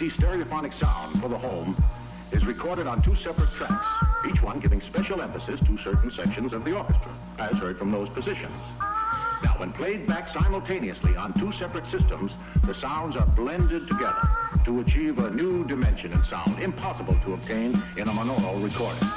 emergency stereophonic sound for the home is recorded on two separate tracks, each one giving special emphasis to certain sections of the orchestra, as heard from those positions. Now, when played back simultaneously on two separate systems, the sounds are blended together to achieve a new dimension in sound, impossible to obtain in a monaural recording.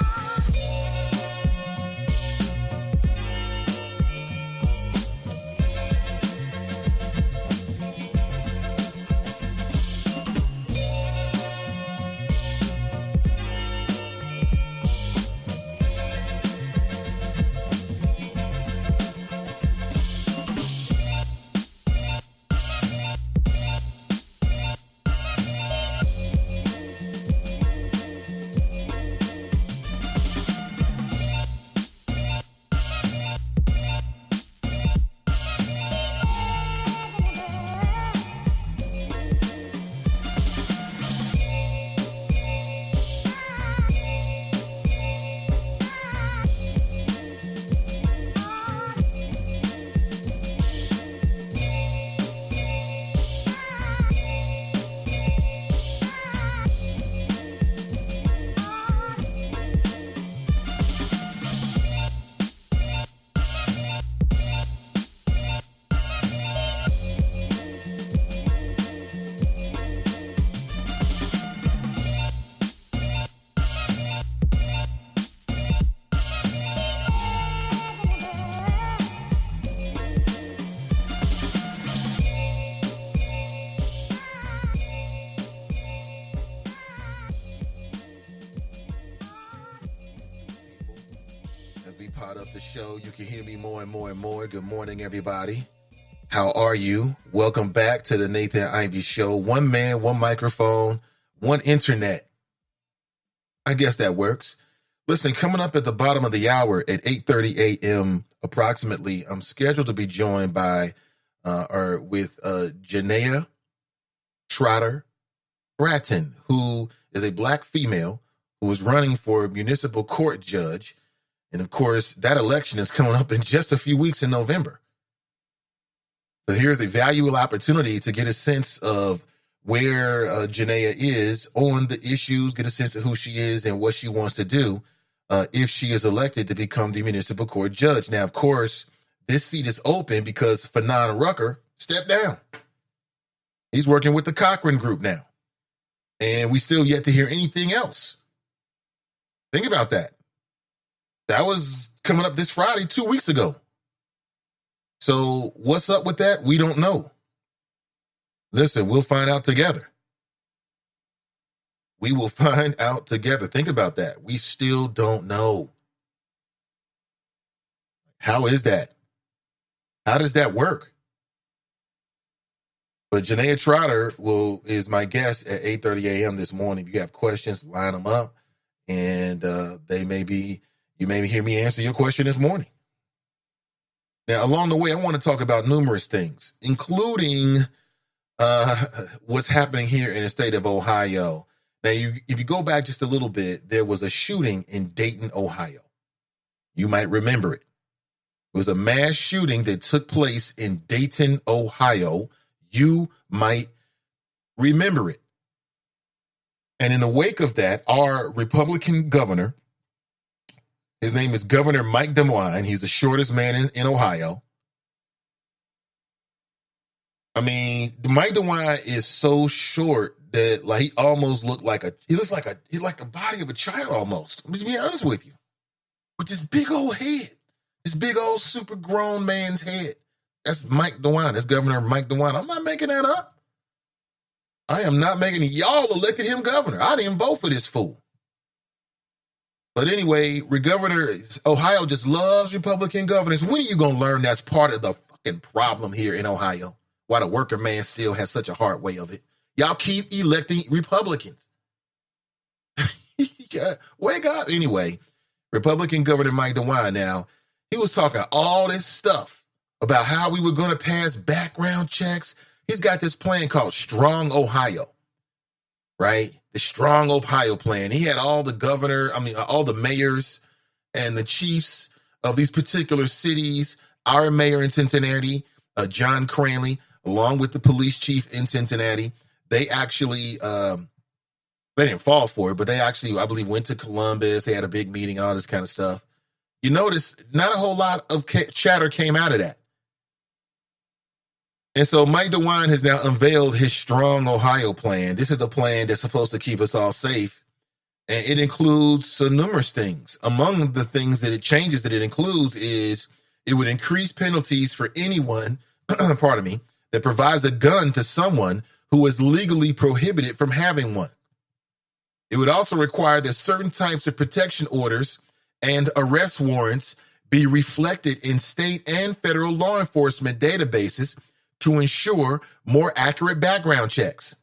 Part of the show, you can hear me more and more and more. Good morning, everybody. How are you? Welcome back to the Nathan Ivy Show. One man, one microphone, one internet. I guess that works. Listen, coming up at the bottom of the hour at 8:30 a.m. approximately, I'm scheduled to be joined by with Janaya Trotter Bratton, who is a black female who is running for municipal court judge. And of course, that election is coming up in just a few weeks in November. So here's a valuable opportunity to get a sense of where Janaya is on the issues, get a sense of who she is and what she wants to do if she is elected to become the municipal court judge. Now, of course, this seat is open because Fanon Rucker stepped down. He's working with the Cochran Group now. And we still yet to hear anything else. Think about that. That was coming up this Friday, 2 weeks ago. So what's up with that? We don't know. Listen, we'll find out together. We will find out together. Think about that. We still don't know. How is that? How does that work? But Janaya Trotter is my guest at 8:30 a.m. this morning. If you have questions, line them up. And you may hear me answer your question this morning. Now, along the way, I want to talk about numerous things, including what's happening here in the state of Ohio. Now, if you go back just a little bit, there was a shooting in Dayton, Ohio. You might remember it. It was a mass shooting that took place in Dayton, Ohio. You might remember it. And in the wake of that, our Republican governor, his name is Governor Mike DeWine. He's the shortest man in Ohio. I mean, Mike DeWine is so short that he almost looks like the body of a child almost. I'm just being honest with you. With this big old head, this big old super grown man's head. That's Mike DeWine. That's Governor Mike DeWine. I'm not making that up. I am not making it. Y'all elected him governor. I didn't vote for this fool. But anyway, Ohio just loves Republican governors. When are you going to learn that's part of the fucking problem here in Ohio? Why the worker man still has such a hard way of it. Y'all keep electing Republicans. Yeah, wake up. Anyway, Republican Governor Mike DeWine now, he was talking all this stuff about how we were going to pass background checks. He's got this plan called Strong Ohio, right? The Strong Ohio plan. He had all the mayors and the chiefs of these particular cities, our mayor in Cincinnati, John Cranley, along with the police chief in Cincinnati. they actually, they didn't fall for it, but they actually, I believe, went to Columbus. They had a big meeting and all this kind of stuff. You notice not a whole lot of chatter came out of that. And so Mike DeWine has now unveiled his Strong Ohio plan. This is the plan that's supposed to keep us all safe. And it includes some numerous things. Among the things that it changes that it includes is it would increase penalties for anyone, pardon me, that provides a gun to someone who is legally prohibited from having one. It would also require that certain types of protection orders and arrest warrants be reflected in state and federal law enforcement databases to ensure more accurate background checks.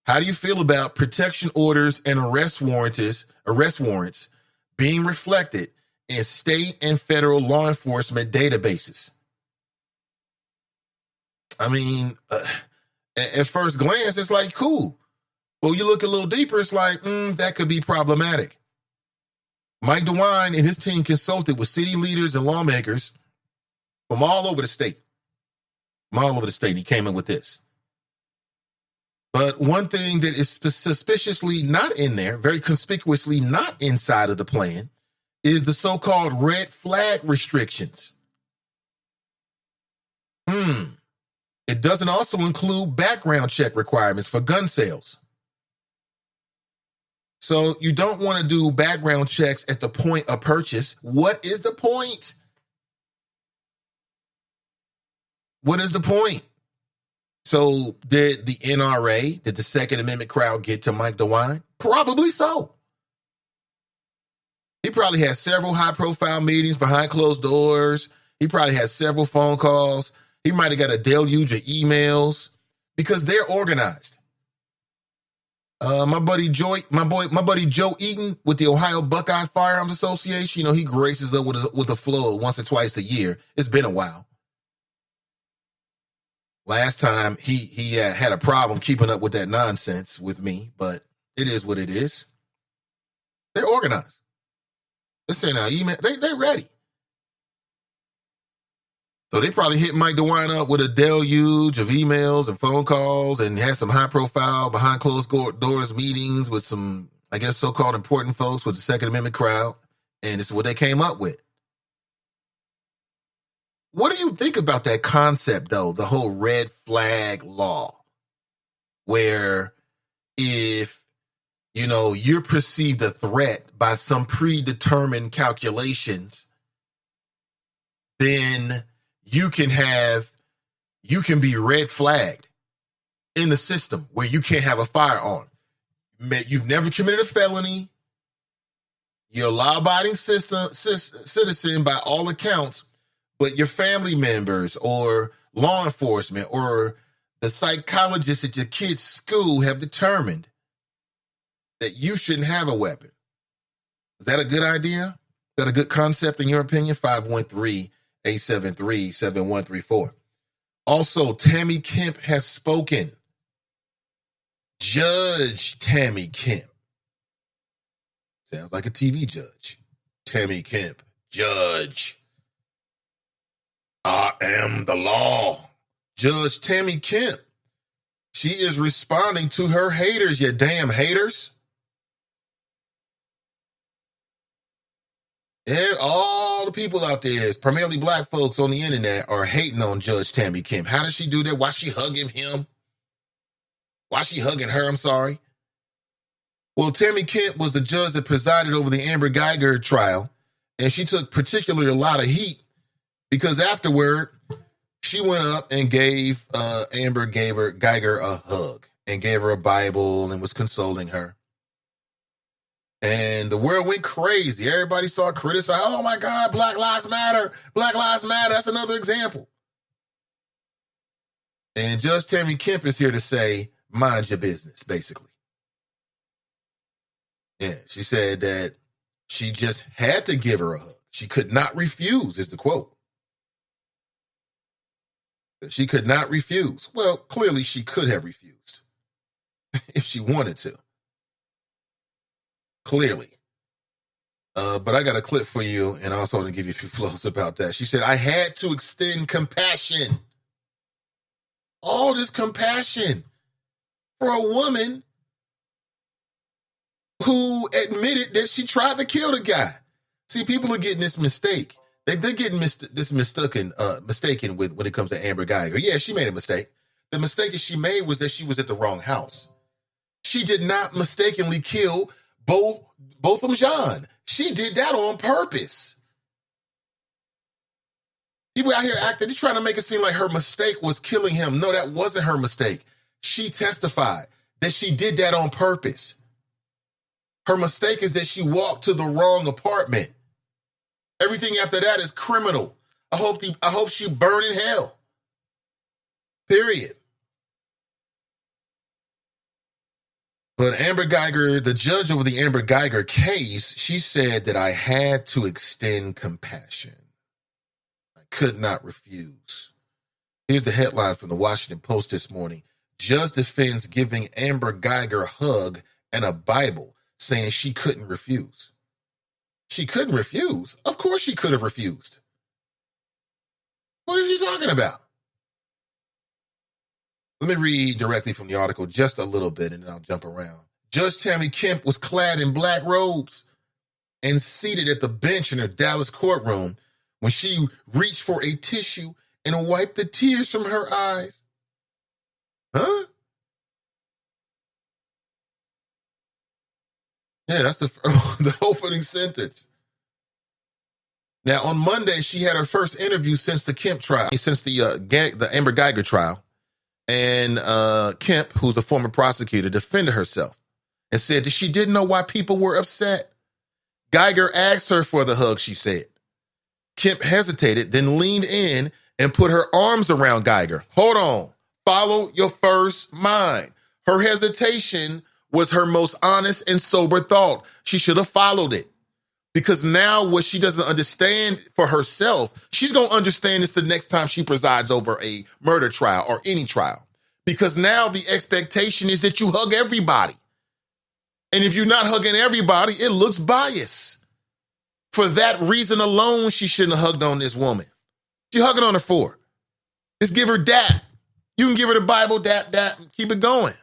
How do you feel about protection orders and arrest warrants being reflected in state and federal law enforcement databases? I mean, at first glance, it's like, cool. Well, you look a little deeper, it's like, that could be problematic. Mike DeWine and his team consulted with city leaders and lawmakers from all over the state. He came in with this. But one thing that is suspiciously not in there, very conspicuously not inside of the plan, is the so-called red flag restrictions. It doesn't also include background check requirements for gun sales. So you don't want to do background checks at the point of purchase. What is the point? What is the point? So did the NRA, did the Second Amendment crowd get to Mike DeWine? Probably so. He probably had several high-profile meetings behind closed doors. He probably had several phone calls. He might have got a deluge of emails because they're organized. My buddy Joe Eaton with the Ohio Buckeye Firearms Association, he graces up with a flow once or twice a year. It's been a while. Last time he had a problem keeping up with that nonsense with me, but it is what it is. They're organized. They send out email. They're ready. So they probably hit Mike DeWine up with a deluge of emails and phone calls and had some high profile behind closed doors meetings with some, I guess, so-called important folks with the Second Amendment crowd. And this is what they came up with. What do you think about that concept, though, the whole red flag law, where if, you're perceived a threat by some predetermined calculations, then you can be red flagged in the system where you can't have a firearm. You've never committed a felony. You're a law-abiding citizen by all accounts, but your family members or law enforcement or the psychologists at your kid's school have determined that you shouldn't have a weapon. Is that a good idea? Is that a good concept in your opinion? 513-873-7134. Also, Tammy Kemp has spoken. Judge Tammy Kemp. Sounds like a TV judge. Tammy Kemp, judge. I am the law. Judge Tammy Kemp. She is responding to her haters, you damn haters. And all the people out there, primarily black folks on the internet, are hating on Judge Tammy Kemp. How does she do that? Why she hugging him? Why she hugging her? I'm sorry. Well, Tammy Kemp was the judge that presided over the Amber Guyger trial, and she took particularly a lot of heat because afterward, she went up and gave Amber Guyger a hug and gave her a Bible and was consoling her. And the world went crazy. Everybody started criticizing, oh my God, Black Lives Matter. Black Lives Matter. That's another example. And Judge Tammy Kemp is here to say, mind your business, basically. Yeah, she said that she just had to give her a hug. She could not refuse, is the quote. She could not refuse. Well, clearly she could have refused if she wanted to. Clearly. But I got a clip for you and also to give you a few flows about that. She said, I had to extend compassion. all this compassion for a woman who admitted that she tried to kill the guy. See, people are getting this mistake. They're getting mistaken with when it comes to Amber Guyger. Yeah, she made a mistake. The mistake that she made was that she was at the wrong house. She did not mistakenly kill Botham Jean. She did that on purpose. People out here acting, they're trying to make it seem like her mistake was killing him. No, that wasn't her mistake. She testified that she did that on purpose. Her mistake is that she walked to the wrong apartment. Everything after that is criminal. I hope she burn in hell. Period. But Amber Guyger, the judge over the Amber Guyger case, she said that I had to extend compassion. I could not refuse. Here's the headline from the Washington Post this morning. Judge defends giving Amber Guyger a hug and a Bible, saying she couldn't refuse. She couldn't refuse? Of course she could have refused. What is she talking about? Let me read directly from the article just a little bit, and then I'll jump around. Judge Tammy Kemp was clad in black robes and seated at the bench in her Dallas courtroom when she reached for a tissue and wiped the tears from her eyes. Huh? Yeah, that's the opening sentence. Now, on Monday, she had her first interview since the Kemp trial, since the Amber Guyger trial. And Kemp, who's a former prosecutor, defended herself and said that she didn't know why people were upset. Guyger asked her for the hug, she said. Kemp hesitated, then leaned in and put her arms around Guyger. Hold on. Follow your first mind. Her hesitation was her most honest and sober thought. She should have followed it. Because now what she doesn't understand for herself, she's going to understand this the next time she presides over a murder trial or any trial. Because now the expectation is that you hug everybody. And if you're not hugging everybody, it looks biased. For that reason alone, she shouldn't have hugged on this woman. She hugging on her for. Just give her dap. You can give her the Bible, dap, and keep it going.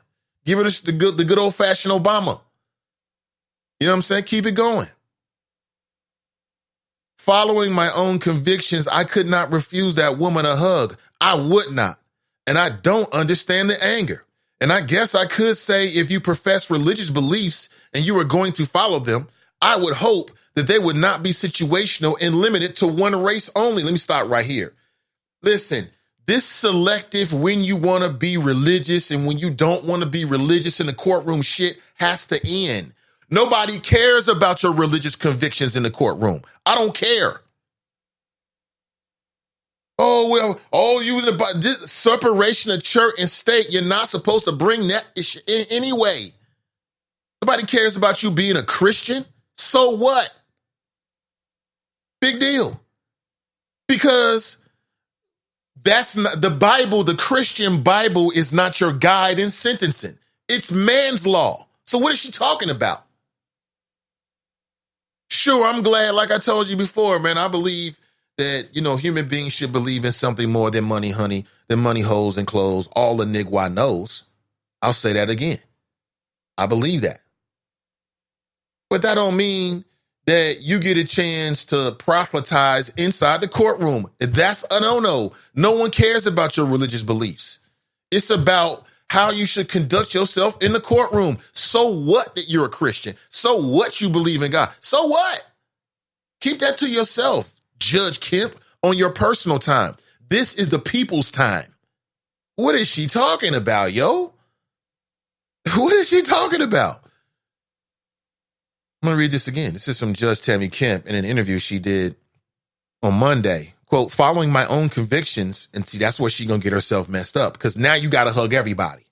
Give her the good old-fashioned Obama. You know what I'm saying? Keep it going. Following my own convictions, I could not refuse that woman a hug. I would not. And I don't understand the anger. And I guess I could say if you profess religious beliefs and you are going to follow them, I would hope that they would not be situational and limited to one race only. Let me stop right here. Listen, this selective when you want to be religious and when you don't want to be religious in the courtroom shit has to end. Nobody cares about your religious convictions in the courtroom. I don't care. You in the separation of church and state, you're not supposed to bring that issue in anyway. Nobody cares about you being a Christian. So what? Big deal. Because that's not the Bible. The Christian Bible is not your guide in sentencing. It's man's law. So what is she talking about? Sure, I'm glad, like I told you before, man, I believe that, human beings should believe in something more than money, honey, than money, hoes, and clothes, all the nigga knows. I'll say that again. I believe that. But that don't mean that you get a chance to proselytize inside the courtroom. That's a no-no. No one cares about your religious beliefs. It's about how you should conduct yourself in the courtroom. So what that you're a Christian? So what you believe in God? So what? Keep that to yourself, Judge Kemp, on your personal time. This is the people's time. What is she talking about, yo? What is she talking about? I'm going to read this again. This is from Judge Tammy Kemp in an interview she did on Monday. Quote, following my own convictions, and see, that's where she's going to get herself messed up because now you got to hug everybody.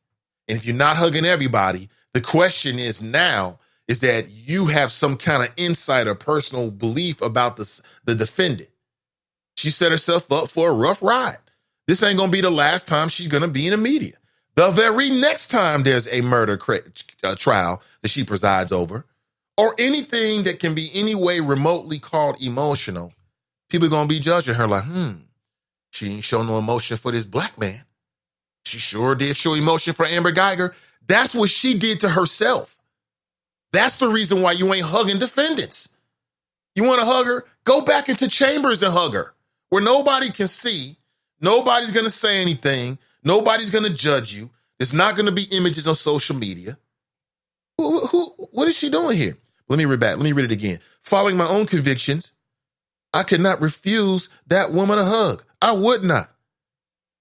And if you're not hugging everybody, the question is now is that you have some kind of insight or personal belief about the defendant. She set herself up for a rough ride. This ain't going to be the last time she's going to be in the media. The very next time there's a murder trial that she presides over, or anything that can be any way remotely called emotional, people are going to be judging her like, she ain't show no emotion for this black man. She sure did show emotion for Amber Guyger. That's what she did to herself. That's the reason why you ain't hugging defendants. You want to hug her? Go back into chambers and hug her where nobody can see. Nobody's going to say anything. Nobody's going to judge you. There's not going to be images on social media. What is she doing here? Let me read back. Let me read it again. Following my own convictions, I could not refuse that woman a hug. I would not.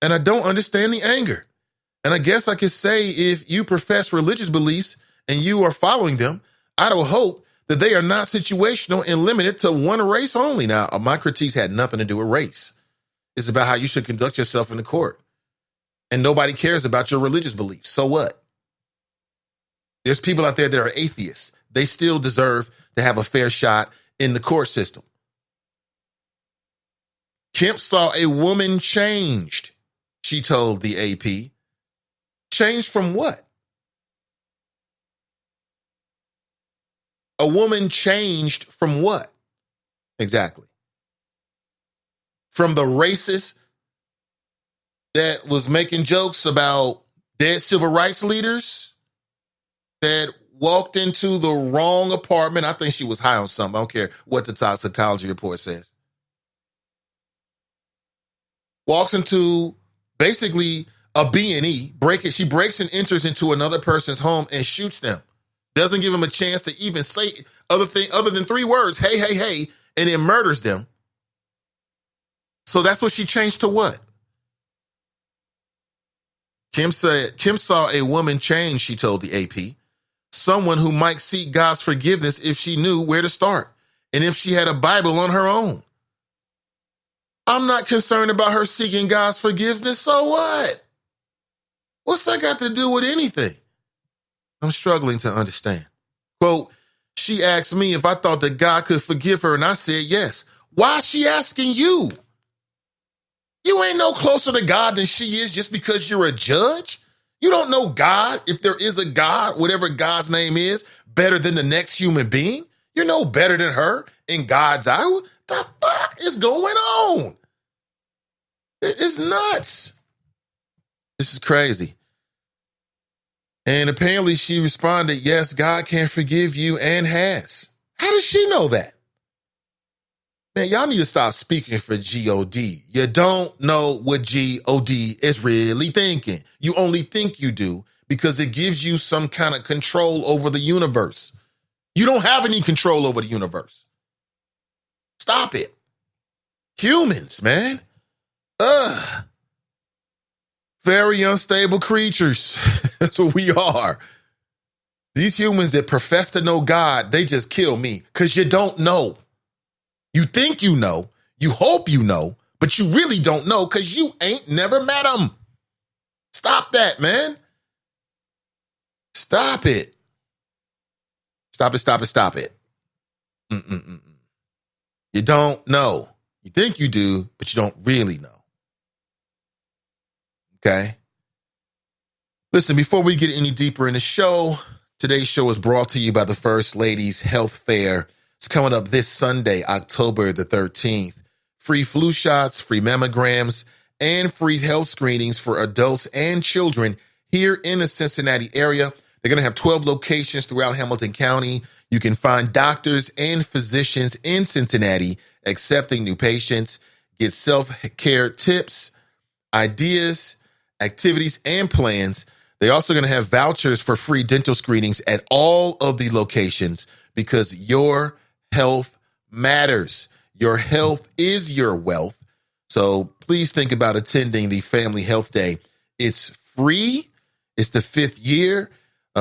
And I don't understand the anger. And I guess I could say if you profess religious beliefs and you are following them, I don't hope that they are not situational and limited to one race only. Now, my critiques had nothing to do with race. It's about how you should conduct yourself in the court. And nobody cares about your religious beliefs. So what? There's people out there that are atheists. They still deserve to have a fair shot in the court system. Kemp saw a woman changed, she told the AP. Changed from what? A woman changed from what? Exactly. From the racist that was making jokes about dead civil rights leaders that walked into the wrong apartment. I think she was high on something. I don't care what the toxicology report says. Walks into basically a B&E, she breaks and enters into another person's home and shoots them. Doesn't give them a chance to even say other than 3 words, hey, hey, hey, and then murders them. So that's what she changed to what? Kemp saw a woman change, she told the AP. Someone who might seek God's forgiveness if she knew where to start and if she had a Bible on her own. I'm not concerned about her seeking God's forgiveness. So what? What's that got to do with anything? I'm struggling to understand. Quote, she asked me if I thought that God could forgive her, and I said yes. Why is she asking you? You ain't no closer to God than she is just because you're a judge. You don't know God, if there is a God, whatever God's name is, better than the next human being. You're no better than her in God's eye. What the fuck is going on? It's nuts. This is crazy. And apparently she responded, yes, God can forgive you and has. How does she know that? Man, y'all need to stop speaking for G-O-D. You don't know what G-O-D is really thinking. You only think you do because it gives you some kind of control over the universe. You don't have any control over the universe. Stop it. Humans, man. Very unstable creatures. That's what we are. These humans that profess to know God, they just kill me because you don't know. You think you know, you hope you know, but you really don't know because you ain't never met him. Stop that, man. Stop it. Stop it, stop it, stop it. You don't know. You think you do, but you don't really know. Okay? Listen, before we get any deeper in the show, today's show is brought to you by the First Lady's Health Fair. It's coming up this Sunday, October the 13th. Free flu shots, free mammograms, and free health screenings for adults and children here in the Cincinnati area. They're going to have 12 locations throughout Hamilton County. You can find doctors and physicians in Cincinnati accepting new patients, get self-care tips, ideas, activities, and plans. They're also going to have vouchers for free dental screenings at all of the locations because your health matters. Your health is your wealth. So please think about attending the Family Health Day. It's free. It's the 5th year,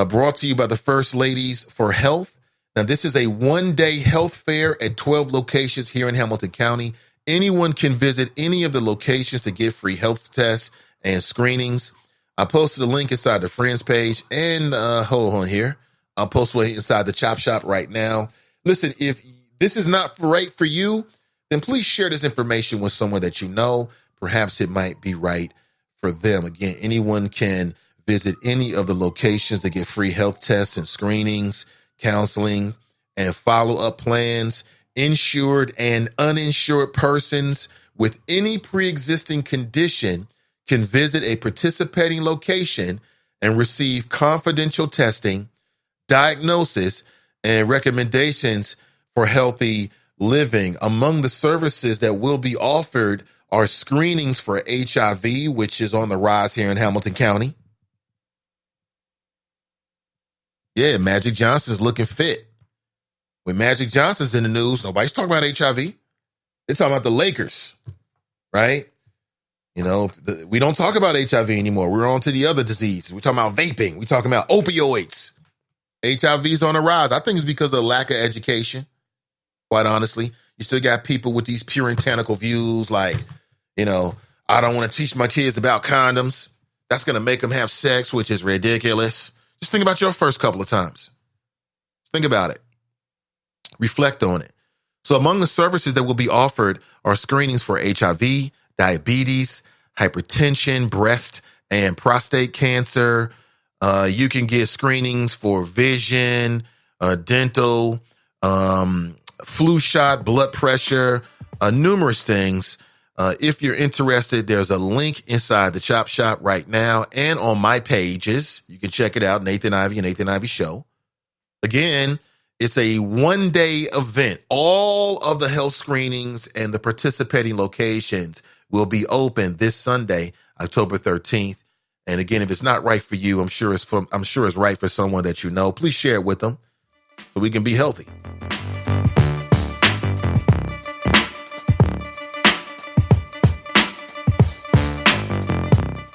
brought to you by the First Ladies for Health. Now, this is a one-day health fair at 12 locations here in Hamilton County. Anyone can visit any of the locations to get free health tests and screenings. I posted a link inside the Friends page, and hold on here. I'll post one inside the Chop Shop right now. Listen, if this is not right for you, then please share this information with someone that you know. Perhaps it might be right for them. Again, anyone can visit any of the locations to get free health tests and screenings, counseling, and follow-up plans. Insured and uninsured persons with any pre-existing condition can visit a participating location and receive confidential testing, diagnosis, and recommendations for healthy living. Among the services that will be offered are screenings for HIV, which is on the rise here in Hamilton County. Yeah, Magic Johnson's looking fit. When Magic Johnson's in the news, nobody's talking about HIV. They're talking about the Lakers, right? You know, we don't talk about HIV anymore. We're on to the other disease. We're talking about vaping. We're talking about opioids. HIV's on the rise. I think it's because of the lack of education, quite honestly. You still got people with these puritanical views like, you know, I don't want to teach my kids about condoms. That's going to make them have sex, which is ridiculous. Just think about your first couple of times. Think about it. Reflect on it. So among the services that will be offered are screenings for HIV, diabetes, hypertension, breast and prostate cancer. You can get screenings for vision, dental, flu shot, blood pressure, numerous things. If you're interested, there's a link inside the Chop Shop right now and on my pages. You can check it out, Nathan Ivy and Nathan Ivy Show. Again, it's a one-day event. All of the health screenings and the participating locations will be open this Sunday, October 13th. And again, if it's not right for you, I'm sure it's right for someone that you know. Please share it with them so we can be healthy.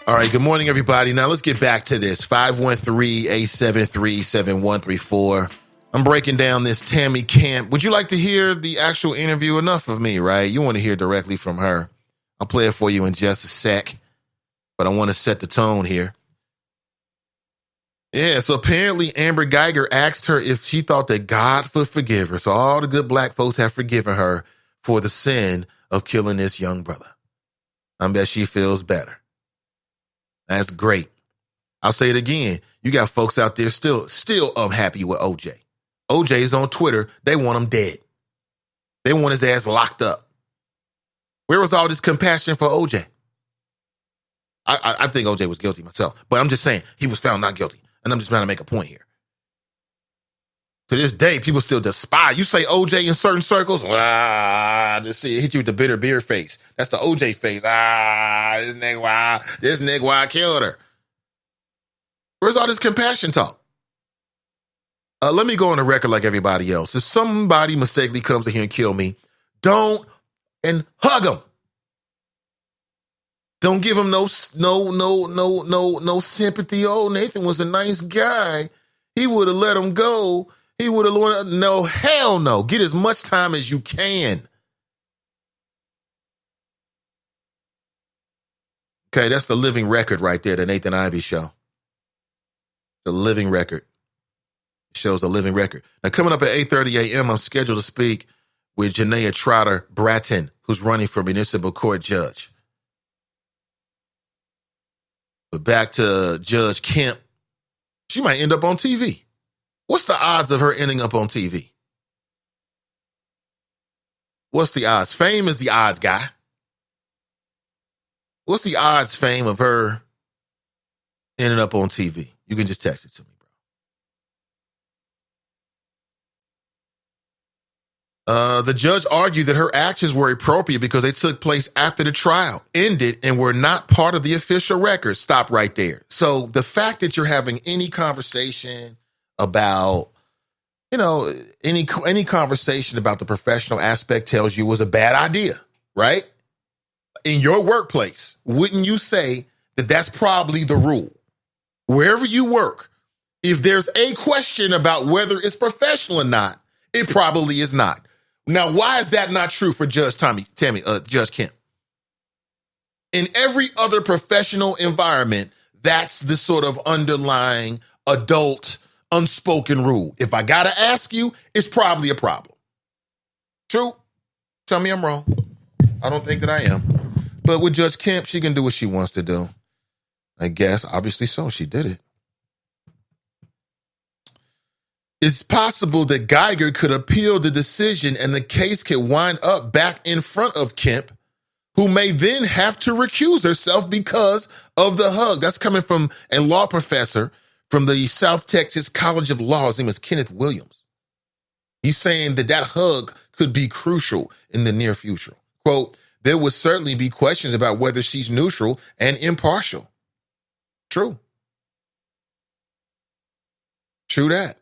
All right, good morning, everybody. Now let's get back to this. 513-873-7134. I'm breaking down this Tammy Kemp. Would you like to hear the actual interview? Enough of me, right? You want to hear directly from her. I'll play it for you in just a sec, but I want to set the tone here. Yeah, so apparently Amber Guyger asked her if she thought that God would forgive her. So all the good black folks have forgiven her for the sin of killing this young brother. I bet she feels better. That's great. I'll say it again. You got folks out there still unhappy with OJ. OJ's on Twitter. They want him dead. They want his ass locked up. Where was all this compassion for OJ? I think OJ was guilty myself, but I'm just saying he was found not guilty. And I'm just trying to make a point here. To this day, people still despise. You say OJ in certain circles, just see it hit you with the bitter beer face. That's the OJ face. This nigga killed her. Where's all this compassion talk? Let me go on the record like everybody else. If somebody mistakenly comes in here and kill me, don't and hug him. Don't give him no sympathy. Oh, Nathan was a nice guy. He would have let him go. He would have, no, hell no. Get as much time as you can. Okay, that's the living record right there, the Nathan Ivy Show. The living record. It shows the living record. Now, coming up at 8:30 a.m., I'm scheduled to speak with Janaya Trotter Bratton, who's running for municipal court judge. But back to Judge Kemp. She might end up on TV. What's the odds of her ending up on TV? What's the odds? Fame is the odds guy. What's the odds, Fame, of her ending up on TV? You can just text it to me, bro. The judge argued that her actions were appropriate because they took place after the trial ended and were not part of the official record. Stop right there. So the fact that you're having any conversation about, any conversation about the professional aspect tells you was a bad idea, right? In your workplace, wouldn't you say that that's probably the rule? Wherever you work, if there's a question about whether it's professional or not, it probably is not. Now, why is that not true for Judge Judge Kemp? In every other professional environment, that's the sort of underlying adult unspoken rule. If I gotta ask you, it's probably a problem. True? Tell me I'm wrong. I don't think that I am. But with Judge Kemp, she can do what she wants to do. I guess, obviously so, she did it. It's possible that Guyger could appeal the decision and the case could wind up back in front of Kemp, who may then have to recuse herself because of the hug. That's coming from a law professor from the South Texas College of Law. His name is Kenneth Williams. He's saying that hug could be crucial in the near future. Quote, there would certainly be questions about whether she's neutral and impartial. True. True that.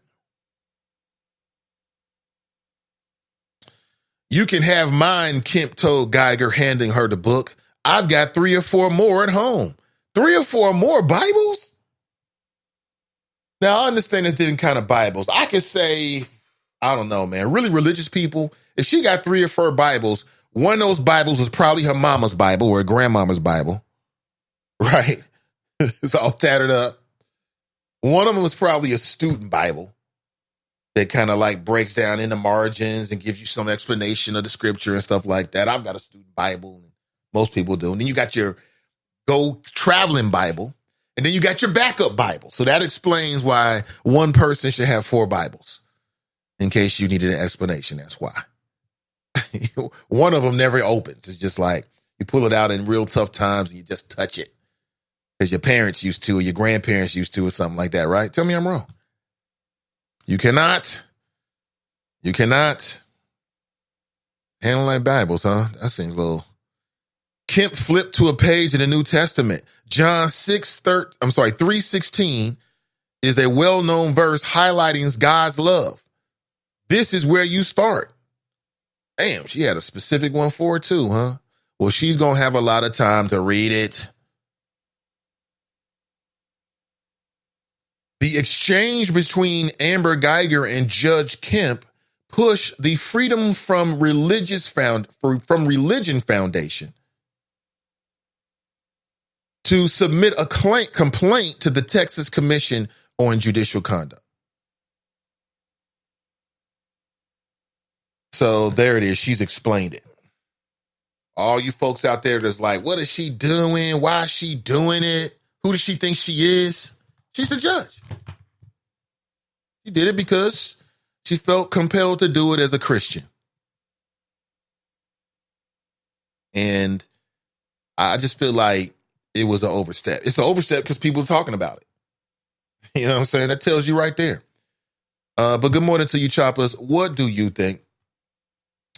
You can have mine, Kemp told Guyger, handing her the book. I've got 3 or 4 more at home. 3 or 4 more Bibles? Now, I understand there's different kind of Bibles. I could say, I don't know, man, really religious people, if she got 3 or 4 Bibles, one of those Bibles was probably her mama's Bible or her grandmama's Bible, right? It's all tattered up. One of them was probably a student Bible that kind of like breaks down in the margins and gives you some explanation of the scripture and stuff like that. I've got a student Bible, and most people do. And then you got your go traveling Bible, and then you got your backup Bible. So that explains why one person should have 4 Bibles. In case you needed an explanation, that's why. One of them never opens. It's just like you pull it out in real tough times and you just touch it because your parents used to or your grandparents used to or something like that, right? Tell me I'm wrong. You cannot handle like Bibles, huh? That seems a little. Kemp flipped to a page in the New Testament. John 3:16 is a well-known verse highlighting God's love. This is where you start. Damn, she had a specific one for it too, huh? Well, she's going to have a lot of time to read it. The exchange between Amber Guyger and Judge Kemp pushed the Freedom from Religion Foundation to submit a complaint to the Texas Commission on Judicial Conduct. So there it is. She's explained it. All you folks out there that's like, what is she doing? Why is she doing it? Who does she think she is? She's a judge. She did it because she felt compelled to do it as a Christian. And I just feel like it was an overstep. It's an overstep because people are talking about it. You know what I'm saying? That tells you right there. But good morning to you, Choppers. What do you think?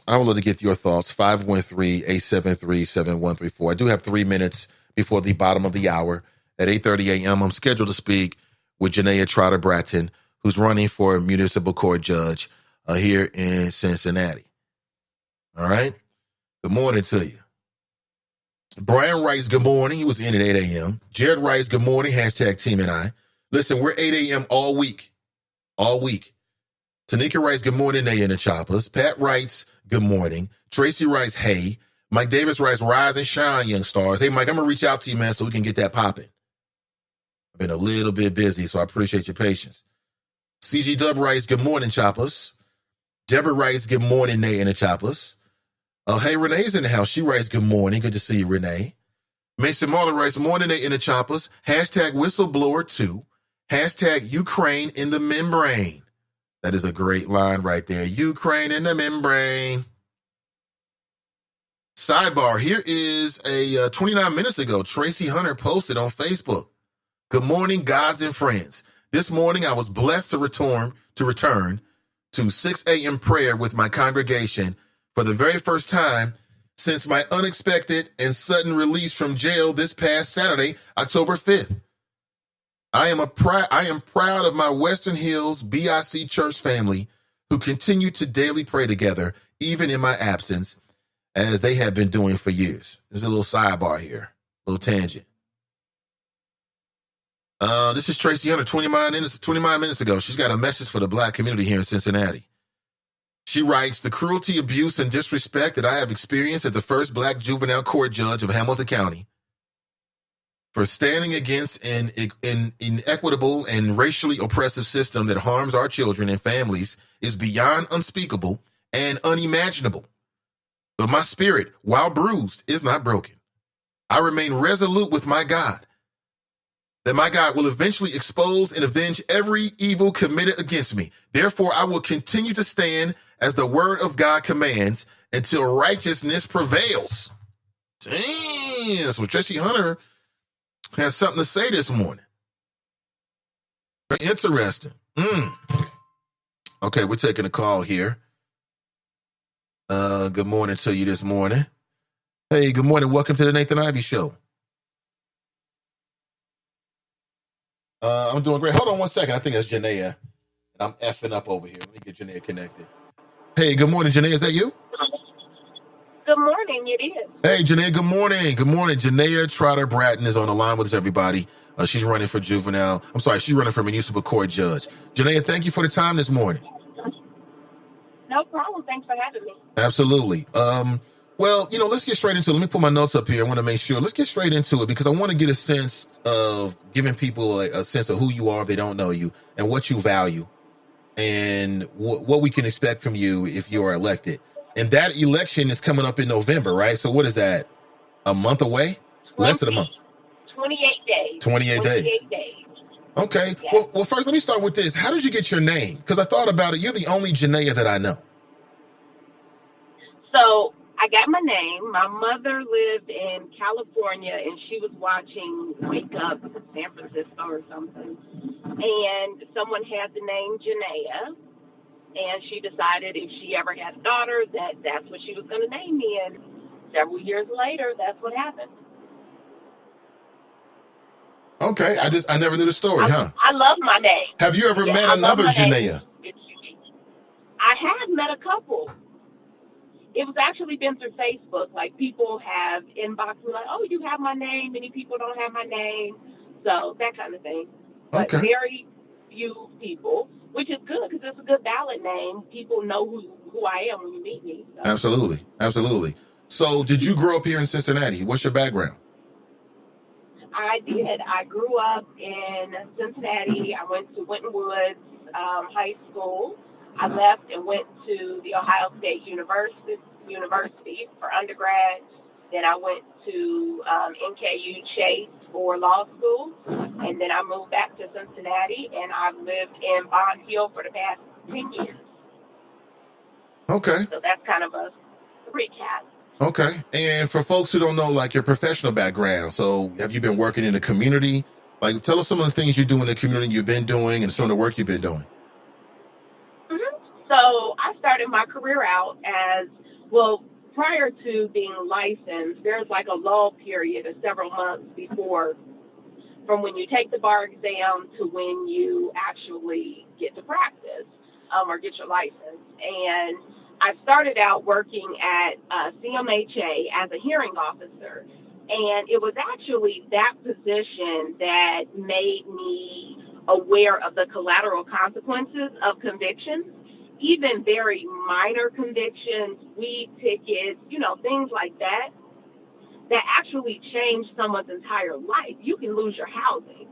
I would love to get your thoughts. 513-873-7134. I do have 3 minutes before the bottom of the hour. At 8:30 a.m., I'm scheduled to speak with Janaya Trotter Bratton, who's running for municipal court judge here in Cincinnati. All right? Good morning to you. Brian writes, good morning. He was in at 8 a.m. Jared writes, good morning, hashtag Team and I. Listen, we're 8 a.m. all week. All week. Tanika writes, good morning, Naya and the Choppers. Pat writes, good morning. Tracy writes, hey. Mike Davis writes, rise and shine, young stars. Hey, Mike, I'm going to reach out to you, man, so we can get that popping. I've been a little bit busy, so I appreciate your patience. CG Dub writes, good morning, Choppers. Deborah writes, good morning, Naya and the Choppers. Hey, Renee's in the house. She writes, good morning. Good to see you, Renee. Mason Marler writes, morning, Naya and the Choppers. Hashtag whistleblower 2. Hashtag Ukraine in the membrane. That is a great line right there. Ukraine in the membrane. Sidebar, here is a 29 minutes ago, Tracy Hunter posted on Facebook. Good morning, gods and friends. This morning, I was blessed to return to 6 a.m. prayer with my congregation for the very first time since my unexpected and sudden release from jail this past Saturday, October 5th. I am proud of my Western Hills BIC church family who continue to daily pray together, even in my absence, as they have been doing for years. There's a little sidebar here, a little tangent. This is Tracy Hunter, 29 minutes ago. She's got a message for the Black community here in Cincinnati. She writes, the cruelty, abuse, and disrespect that I have experienced as the first Black juvenile court judge of Hamilton County for standing against an inequitable and racially oppressive system that harms our children and families is beyond unspeakable and unimaginable. But my spirit, while bruised, is not broken. I remain resolute with my God, that my God will eventually expose and avenge every evil committed against me. Therefore, I will continue to stand as the word of God commands until righteousness prevails. Damn. So Tracy Hunter has something to say this morning. Very interesting. Okay, we're taking a call here. Good morning to you this morning. Hey, good morning. Welcome to the Nathan Ivey Show. I'm doing great. Hold on one second. I think that's Janaya. I'm effing up over here. Let me get Janaya connected. Hey, good morning, Janaya. Is that you? Good morning. It is. Hey, Janaya. Good morning. Good morning. Janaya Trotter Bratton is on the line with us, everybody. She's running for juvenile. I'm sorry, she's running for municipal court judge. Janaya, thank you for the time this morning. No problem. Thanks for having me. Absolutely. Well, let's get straight into it. Let me put my notes up here. I want to make sure. Let's get straight into it because I want to get a sense of giving people a sense of who you are if they don't know you and what you value and what we can expect from you if you are elected. And that election is coming up in November, right? So what is that? A month away? Less than a month. 28 days. 28 days. Okay. Yes. Well, first, let me start with this. How did you get your name? Because I thought about it. You're the only Janaya that I know. So I got my name. My mother lived in California, and she was watching Wake Up San Francisco or something. And someone had the name Janaya, and she decided if she ever had a daughter, that's what she was going to name me. And several years later, that's what happened. Okay, I never knew the story, huh? I love my name. Have you ever met another Janaya? I have met a couple. It was actually been through Facebook. Like, people have inboxed me like, oh, you have my name. Many people don't have my name. So that kind of thing. But okay. Very few people, which is good because it's a good ballot name. People know who I am when you meet me. So. Absolutely. Absolutely. So did you grow up here in Cincinnati? What's your background? I did. I grew up in Cincinnati. I went to Winton Woods High School. I left and went to the Ohio State University for undergrad. Then I went to NKU Chase for law school. And then I moved back to Cincinnati, and I've lived in Bond Hill for the past 10 years. Okay. So that's kind of a recap. Okay. And for folks who don't know, like, your professional background, so have you been working in the community? Like, tell us some of the things you do in the community you've been doing and some of the work you've been doing. So I started my career out as, well, prior to being licensed, there's like a lull period of several months before, from when you take the bar exam to when you actually get to practice or get your license. And I started out working at CMHA as a hearing officer. And it was actually that position that made me aware of the collateral consequences of convictions. Even very minor convictions, weed tickets, things like that actually change someone's entire life. You can lose your housing,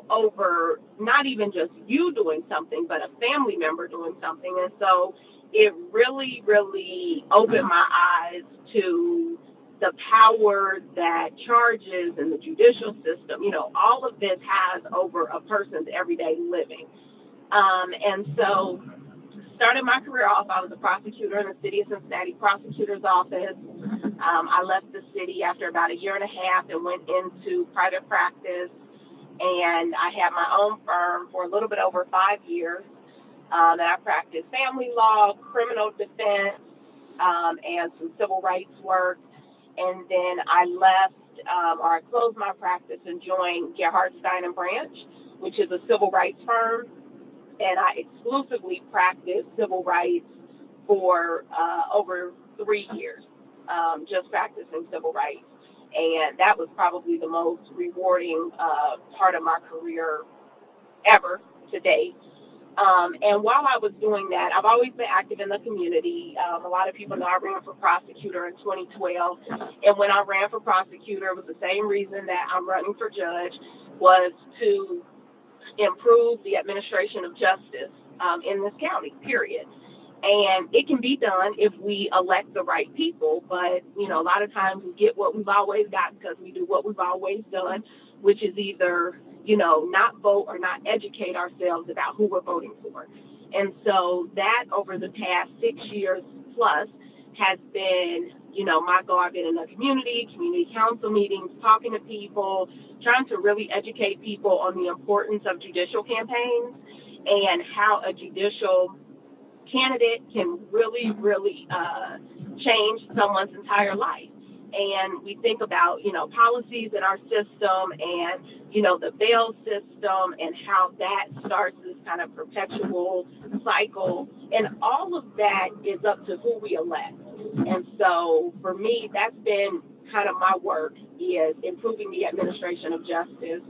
over not even just you doing something, but a family member doing something. And so it really, really opened my eyes to the power that charges and the judicial system, all of this has over a person's everyday living. And so started my career off, I was a prosecutor in the city of Cincinnati prosecutor's office. I left the city after about a year and a half and went into private practice. And I had my own firm for a little bit over 5 years. And I practiced family law, criminal defense, and some civil rights work. And then I left, or I closed my practice and joined Gerhard Stein and Branch, which is a civil rights firm. And I exclusively practiced civil rights for over 3 years, just practicing civil rights. And that was probably the most rewarding part of my career ever to date. And while I was doing that, I've always been active in the community. A lot of people know I ran for prosecutor in 2012. And when I ran for prosecutor, it was the same reason that I'm running for judge, was to improve the administration of justice in this county, period. And it can be done if we elect the right people. But, a lot of times we get what we've always got because we do what we've always done, which is either, not vote or not educate ourselves about who we're voting for. And so that over the past 6 years plus has been Michael, I've been in the community council meetings, talking to people, trying to really educate people on the importance of judicial campaigns and how a judicial candidate can really, really change someone's entire life. And we think about, policies in our system and, the bail system and how that starts this kind of perpetual cycle. And all of that is up to who we elect. And so for me, that's been kind of my work, is improving the administration of justice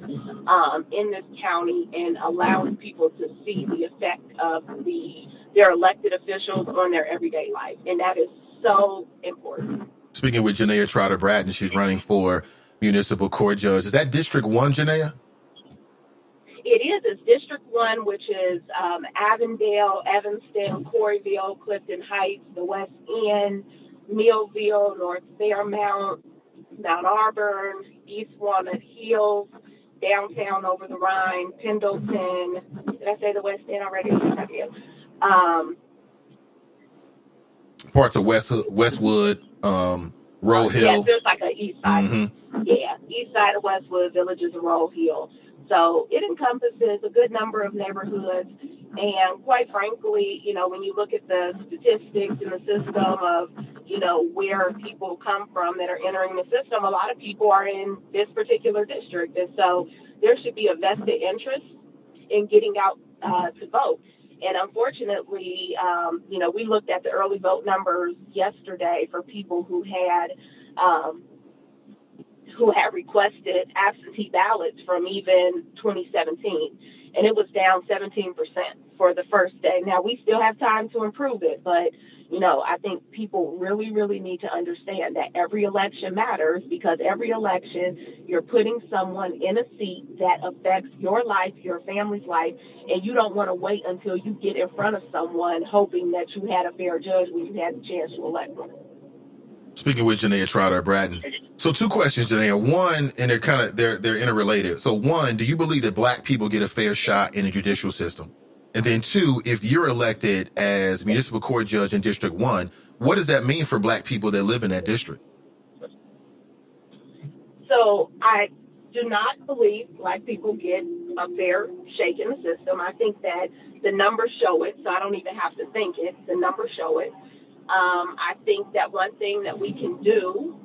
in this county and allowing people to see the effect of their elected officials on their everyday life. And that is so important. Speaking with Janaya Trotter Bratton, she's running for municipal court judge. Is that District 1, Janaya? It is. It's District 1, which is Avondale, Evanston, Corryville, Clifton Heights, the West End, Millville, North Fairmount, Mount Auburn, East Walnut Hills, downtown over the Rhine, Pendleton. Did I say the West End already? I did. Parts of Westwood, Roll Hill. Yes, there's like an east side. Mm-hmm. Yeah, east side of Westwood, Villages of Roll Hill. So it encompasses a good number of neighborhoods. And quite frankly, when you look at the statistics in the system of, where people come from that are entering the system, a lot of people are in this particular district. And so there should be a vested interest in getting out to vote. And unfortunately, we looked at the early vote numbers yesterday for people who had requested absentee ballots from even 2017, and it was down 17% for the first day. Now, we still have time to improve it, but, I think people really, really need to understand that every election matters, because every election you're putting someone in a seat that affects your life, your family's life, and you don't want to wait until you get in front of someone hoping that you had a fair judge when you had the chance to elect them. Speaking with Janaya Trotter Bratton. So 2 questions, Janaya. One, and they're interrelated. So 1, do you believe that Black people get a fair shot in the judicial system? And then 2, if you're elected as municipal court judge in District 1, what does that mean for Black people that live in that district? So I do not believe Black people get a fair shake in the system. I think that the numbers show it, so I don't even have to think it. The numbers show it. I think that one thing that we can do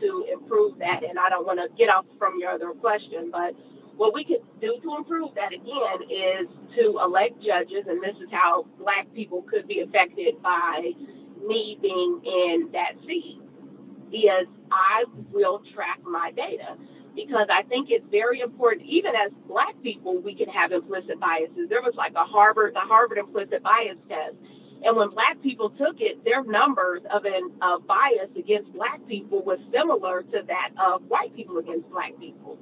to improve that, and I don't want to get off from your other question, but what we could do to improve that, again, is to elect judges, and this is how Black people could be affected by me being in that seat, is I will track my data. Because I think it's very important, even as Black people, we can have implicit biases. There was like the Harvard implicit bias test. And when Black people took it, their numbers of bias against Black people was similar to that of white people against Black people.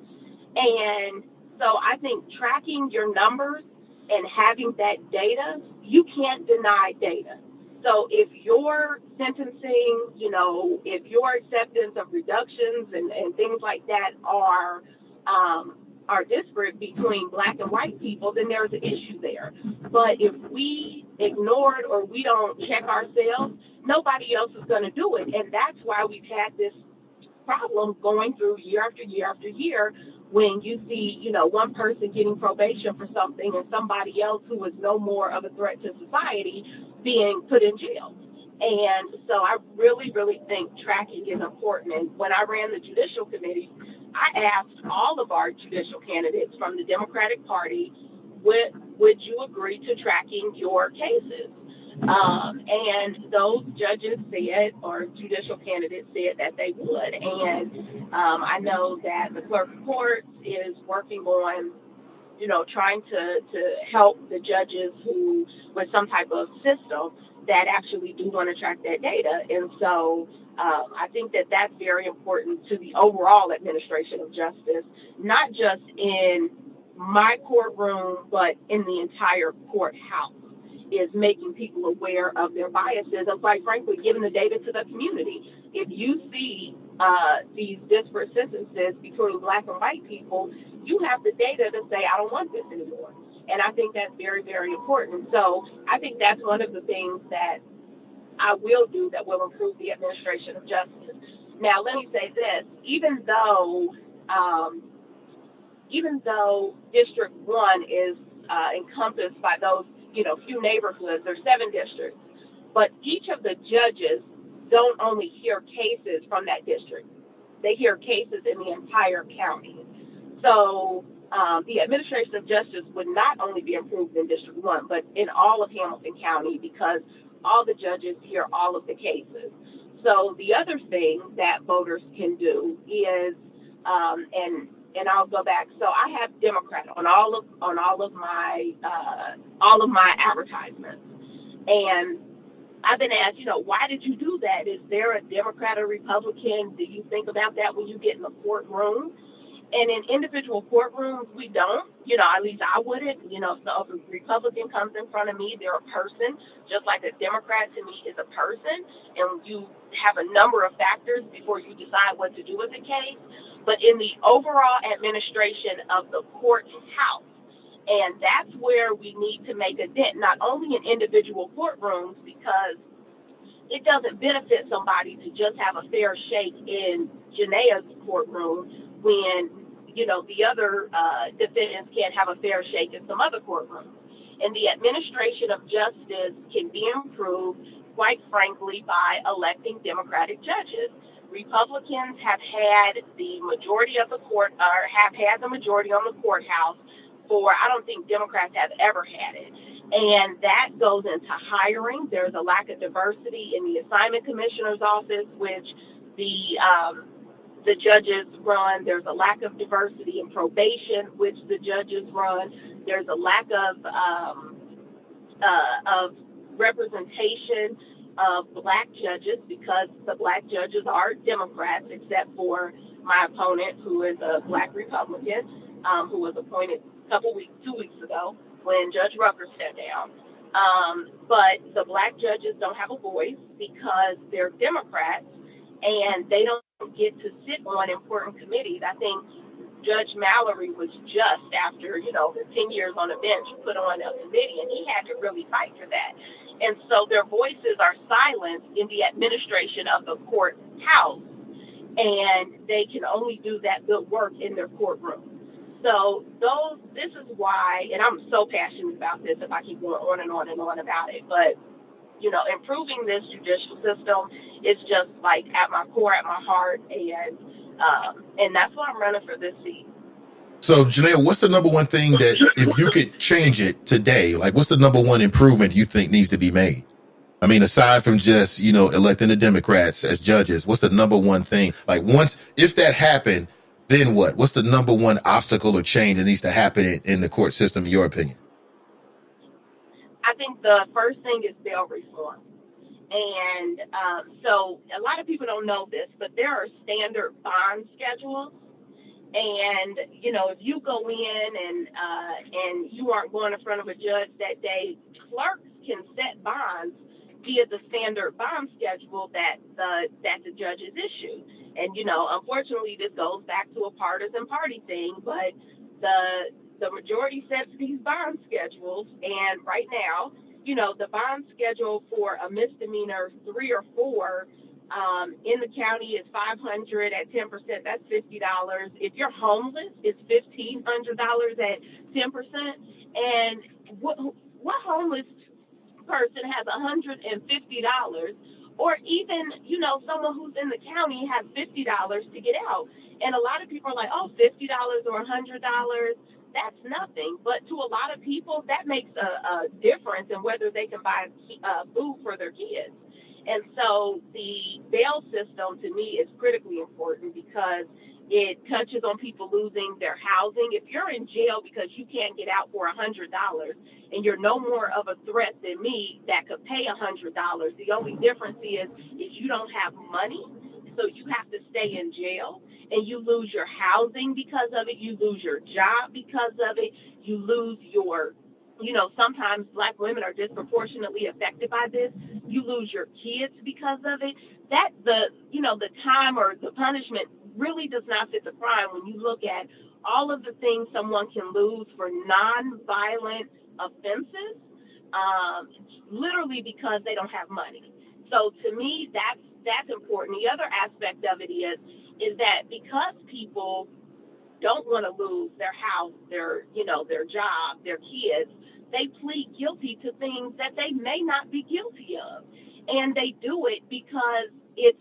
And so I think tracking your numbers and having that data, you can't deny data. So if your sentencing, if your acceptance of reductions and things like that are disparate between Black and white people, then there's an issue there. But if we ignore it or we don't check ourselves, nobody else is going to do it. And that's why we've had this problem going through year after year after year, when you see, one person getting probation for something and somebody else who is no more of a threat to society being put in jail. And so I really, really think tracking is important. And when I ran the Judicial Committee, I asked all of our judicial candidates from the Democratic Party, would you agree to tracking your cases? And those judges said, or judicial candidates said, that they would. And I know that the clerk of courts is working on, trying to help the judges who, with some type of system that actually do want to track that data. And so I think that that's very important to the overall administration of justice, not just in my courtroom, but in the entire courthouse, is making people aware of their biases and, quite frankly, giving the data to the community. If you see these disparate sentences between Black and white people, you have the data to say, I don't want this anymore. And I think that's very, very important. So I think that's one of the things that I will do that will improve the administration of justice. Now, let me say this: even though District 1 is encompassed by those, few neighborhoods, there's 7 districts, but each of the judges don't only hear cases from that district. They hear cases in the entire county. So the administration of justice would not only be improved in District 1, but in all of Hamilton County, because all the judges hear all of the cases. So the other thing that voters can do is, and I'll go back. So I have Democrat on all of my advertisements, and I've been asked, why did you do that? Is there a Democrat or Republican? Do you think about that when you get in the courtroom? And in individual courtrooms, we don't. At least I wouldn't. So if a Republican comes in front of me, they're a person, just like a Democrat to me is a person. And you have a number of factors before you decide what to do with the case. But in the overall administration of the courthouse, and that's where we need to make a dent, not only in individual courtrooms, because it doesn't benefit somebody to just have a fair shake in Janaya's courtroom when, the other defendants can't have a fair shake in some other courtroom. And the administration of justice can be improved, quite frankly, by electing Democratic judges. Republicans have had the majority of the court, or have had the majority on the courthouse for, I don't think Democrats have ever had it. And that goes into hiring. There's a lack of diversity in the assignment commissioner's office, which the judges run. There's a lack of diversity in probation, which the judges run. There's a lack of representation of black judges, because the black judges are Democrats, except for my opponent, who is a black Republican, who was appointed 2 weeks ago when Judge Rucker stepped down. But the black judges don't have a voice because they're Democrats, and they don't get to sit on important committees. I think Judge Mallory was just after, the 10 years on the bench, put on a committee, and he had to really fight for that. And so their voices are silenced in the administration of the courthouse, and they can only do that good work in their courtroom. So this is why, and I'm so passionate about this if I keep going on and on and on about it, but, improving this judicial system is just like at my core, at my heart, and that's why I'm running for this seat. So, Janaya, what's the number one thing that if you could change it today, like what's the number one improvement you think needs to be made? I mean, aside from just, electing the Democrats as judges, what's the number one thing? Like if that happened, then what? What's the number one obstacle or change that needs to happen in the court system, in your opinion? I think the first thing is bail reform. And so a lot of people don't know this, but there are standard bond schedules. And, if you go in and you aren't going in front of a judge that day, clerks can set bonds via the standard bond schedule that the judges issue. And, unfortunately, this goes back to a partisan party thing, but the majority sets these bond schedules. And right now, the bond schedule for a misdemeanor 3 or 4 in the county is $500 at 10%. That's $50. If you're homeless, it's $1,500 at 10%. And what homeless person has $150? Or even, someone who's in the county has $50 to get out. And a lot of people are like, oh, $50 or $100, that's nothing. But to a lot of people, that makes a difference in whether they can buy food for their kids. And so the bail system, to me, is critically important because it touches on people losing their housing. If you're in jail because you can't get out for $100 and you're no more of a threat than me that could pay $100, the only difference is you don't have money, so you have to stay in jail, and you lose your housing because of it, you lose your job because of it, you lose your, sometimes black women are disproportionately affected by this, you lose your kids because of it. That the time or the punishment really does not fit the crime when you look at all of the things someone can lose for non-violent offenses, literally because they don't have money. So to me, that's important. The other aspect of it is that because people don't want to lose their house, their job, their kids, they plead guilty to things that they may not be guilty of. And they do it because it's,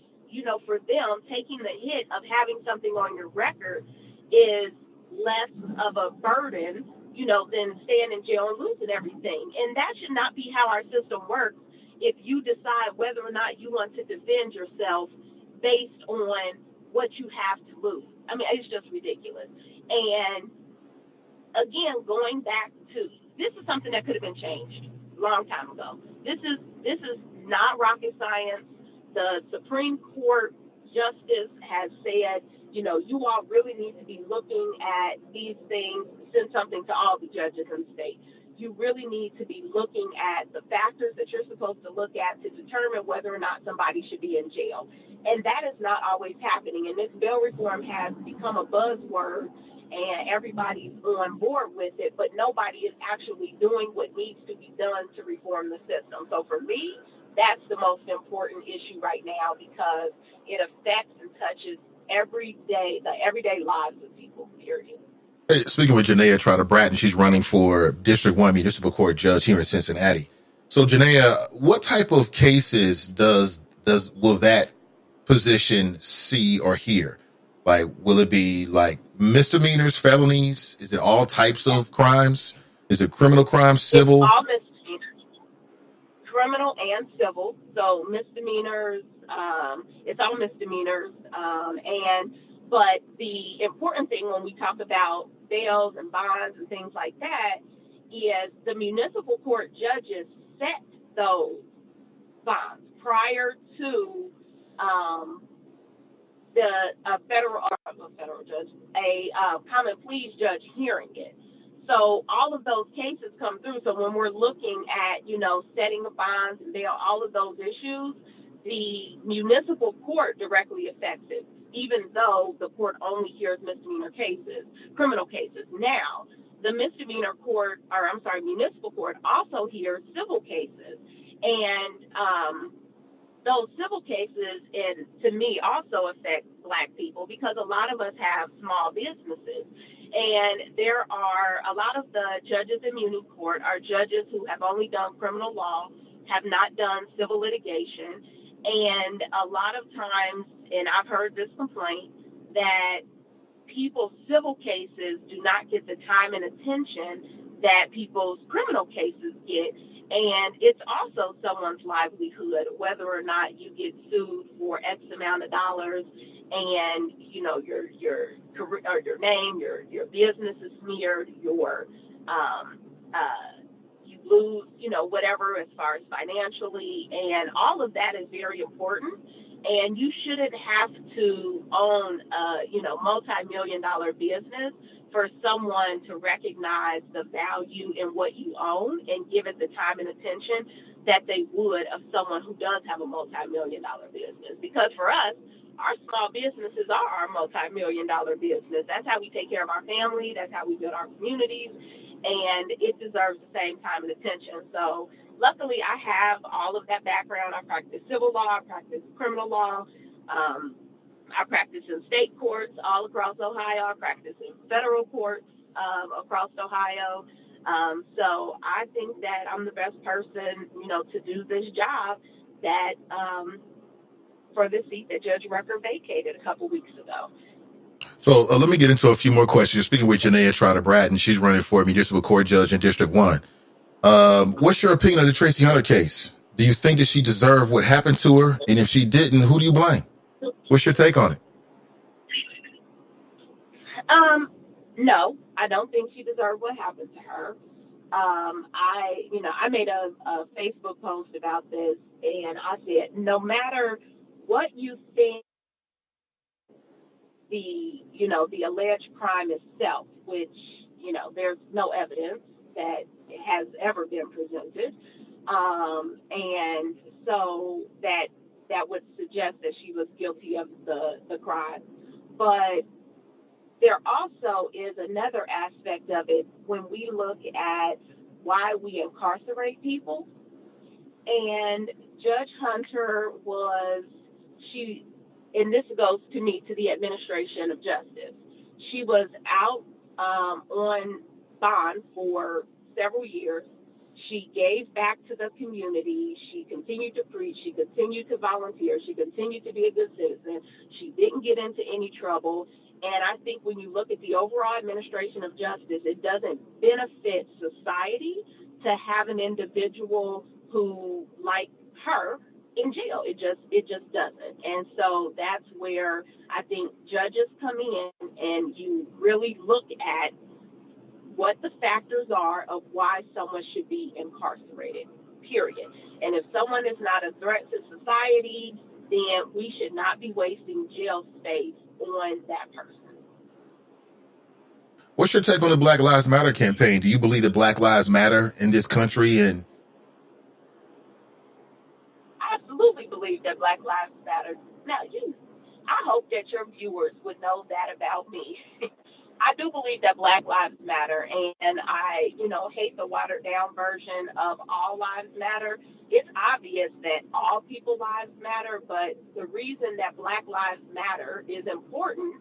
for them, taking the hit of having something on your record is less of a burden, than staying in jail and losing everything. And that should not be how our system works if you decide whether or not you want to defend yourself based on what you have to lose. I mean, it's just ridiculous. And again, going back to, this is something that could have been changed a long time ago. This is not rocket science. The Supreme Court justice has said, you all really need to be looking at these things, send something to all the judges in the state. You really need to be looking at the factors that you're supposed to look at to determine whether or not somebody should be in jail. And that is not always happening. And this bail reform has become a buzzword, and everybody's on board with it, but nobody is actually doing what needs to be done to reform the system. So for me, that's the most important issue right now, because it affects and touches the everyday lives of people, period. Hey, speaking with Janaya Trotter Bratton, she's running for District 1 Municipal Court Judge here in Cincinnati. So, Janaya, what type of cases will that position see or hear? Like, will it be like misdemeanors, felonies? Is it all types of crimes? Is it criminal crimes, civil? It's all misdemeanors, criminal and civil. So misdemeanors, it's all misdemeanors. But the important thing when we talk about bails and bonds and things like that is the municipal court judges set those bonds prior to a common pleas judge hearing it. So all of those cases come through. So when we're looking at, setting the bonds and bail, all of those issues, the municipal court directly affects it, even though the court only hears criminal cases. Now, the municipal court also hears civil cases. And those civil cases, and to me, also affect Black people, because a lot of us have small businesses. And there are a lot of the judges in muni court are judges who have only done criminal law, have not done civil litigation. And a lot of times, and I've heard this complaint, that people's civil cases do not get the time and attention that people's criminal cases get. And it's also someone's livelihood, whether or not you get sued for X amount of dollars, and your career, or your name, your business is smeared, you lose, whatever as far as financially, and all of that is very important. And you shouldn't have to own multi-million-dollar business for someone to recognize the value in what you own and give it the time and attention that they would of someone who does have a multi-million-dollar business. Because for us, our small businesses are our multi-million-dollar business. That's how we take care of our family. That's how we build our communities. And it deserves the same time and attention. So luckily, I have all of that background. I practice civil law. I practice criminal law. I practice in state courts all across Ohio. I practice in federal courts across Ohio. So I think that I'm the best person, to do this job that for the seat that Judge Rucker vacated a couple weeks ago. So let me get into a few more questions. You're speaking with Janaya Trotter Bratton. She's running for Municipal Court Judge in District 1. What's your opinion of the Tracy Hunter case? Do you think that she deserved what happened to her? And if she didn't, who do you blame? What's your take on it? No, I don't think she deserved what happened to her. I made a Facebook post about this, and I said, no matter what you think the alleged crime itself, which, there's no evidence that has ever been presented. And so that would suggest that she was guilty of the crime. But there also is another aspect of it when we look at why we incarcerate people. And Judge Hunter and this goes to me, to the administration of justice. She was out on bond for several years. She gave back to the community. She continued to preach. She continued to volunteer. She continued to be a good citizen. She didn't get into any trouble. And I think when you look at the overall administration of justice, it doesn't benefit society to have an individual who, like her, in jail. It just doesn't. And so that's where I think judges come in and you really look at what the factors are of why someone should be incarcerated, period. And if someone is not a threat to society, then we should not be wasting jail space on that person. What's your take on the Black Lives Matter campaign? Do you believe that Black Lives Matter in this country? And I absolutely believe that Black Lives Matter. Now, I hope that your viewers would know that about me. I do believe that Black Lives Matter, and I, hate the watered down version of All Lives Matter. It's obvious that all people's lives matter, but the reason that Black Lives Matter is important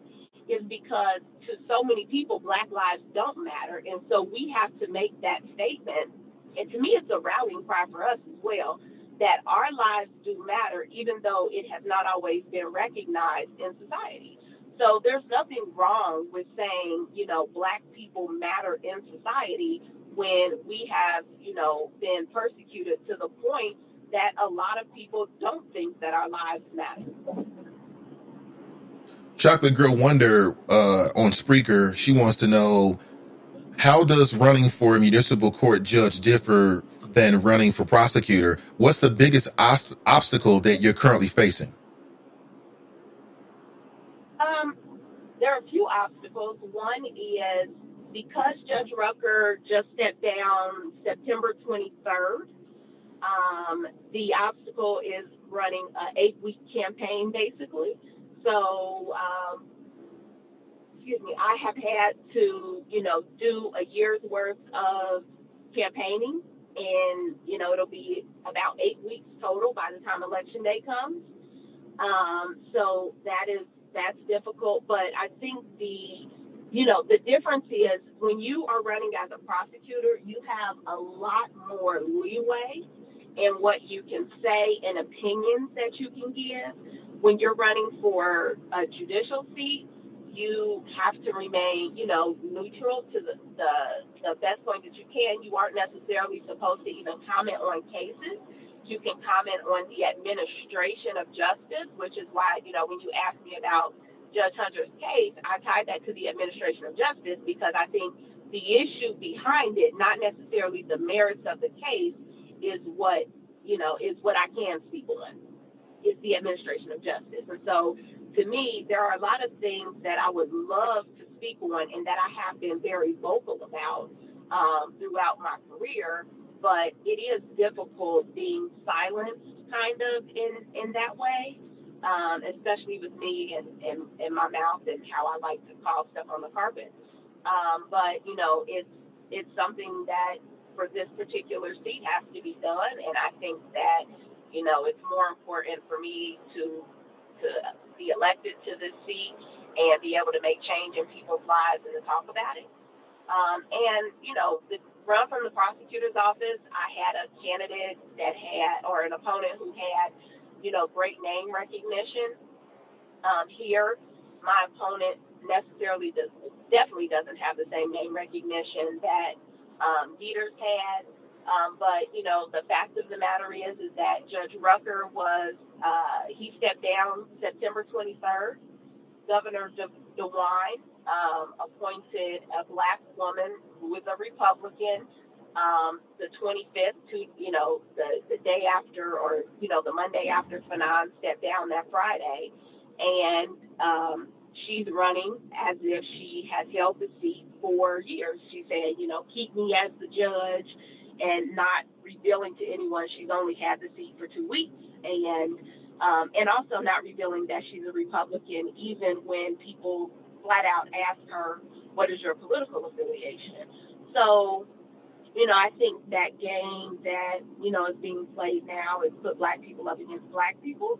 is because to so many people, Black lives don't matter, and so we have to make that statement. And to me, it's a rallying cry for us as well, that our lives do matter, even though it has not always been recognized in society. So there's nothing wrong with saying, Black people matter in society when we have, been persecuted to the point that a lot of people don't think that our lives matter. Chocolate Girl Wonder on Spreaker, she wants to know, how does running for a municipal court judge differ than running for prosecutor? What's the biggest obstacle that you're currently facing? There are a few obstacles. One is because Judge Rucker just stepped down September 23rd, the obstacle is running an 8-week campaign, basically. So, I have had to, do a year's worth of campaigning, and, it'll be about 8 weeks total by the time Election Day comes. So that's difficult, but I think the difference is when you are running as a prosecutor, you have a lot more leeway in what you can say and opinions that you can give. When you're running for a judicial seat, you have to remain, neutral to the best point that you can. You aren't necessarily supposed to even comment on cases. You can comment on the administration of justice, which is why, when you asked me about Judge Hunter's case, I tied that to the administration of justice because I think the issue behind it, not necessarily the merits of the case, is what I can speak on, is the administration of justice. And so, to me, there are a lot of things that I would love to speak on and that I have been very vocal about throughout my career. But it is difficult being silenced kind of in that way, especially with me and my mouth and how I like to call stuff on the carpet. But, it's something that for this particular seat has to be done. And I think that, it's more important for me to be elected to this seat and be able to make change in people's lives and to talk about it. The run from the prosecutor's office, I had a candidate or an opponent who had, great name recognition. Here, my opponent definitely doesn't have the same name recognition that Dieter's had. But, the fact of the matter is that Judge Rucker he stepped down September 23rd. Governor DeWine appointed a Black woman who was a Republican the 25th to, the day after, or, the Monday after Fanon stepped down that Friday. And she's running as if she has held the seat for years. She said, keep me as the judge, and not revealing to anyone she's only had the seat for 2 weeks. And also not revealing that she's a Republican, even when people flat out ask her, what is your political affiliation? So I think that game that, is being played now is put black people up against black people.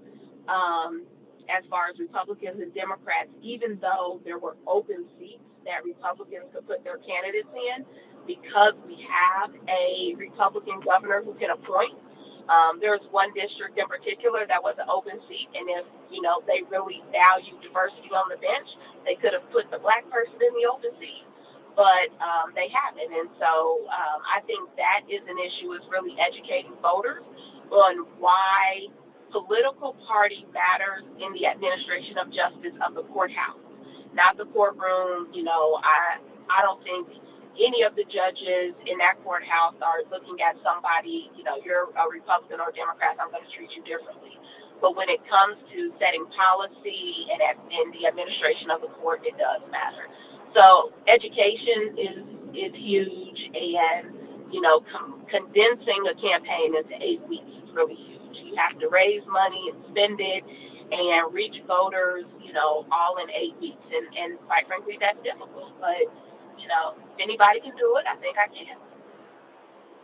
As far as Republicans and Democrats, even though there were open seats that Republicans could put their candidates in, because we have a Republican governor who can appoint. There's one district in particular that was an open seat, and if, they really value diversity on the bench, they could have put the black person in the open seat. But they haven't. And so I think that is an issue, is really educating voters on why political party matters in the administration of justice of the courthouse, not the courtroom. I don't think any of the judges in that courthouse are looking at somebody, you're a Republican or Democrat, I'm going to treat you differently. But when it comes to setting policy and in the administration of the court, it does matter. So education is huge, and, condensing a campaign into 8 weeks is really huge. You have to raise money and spend it and reach voters, all in 8 weeks. And quite frankly, that's difficult. But, if anybody can do it, I think I can.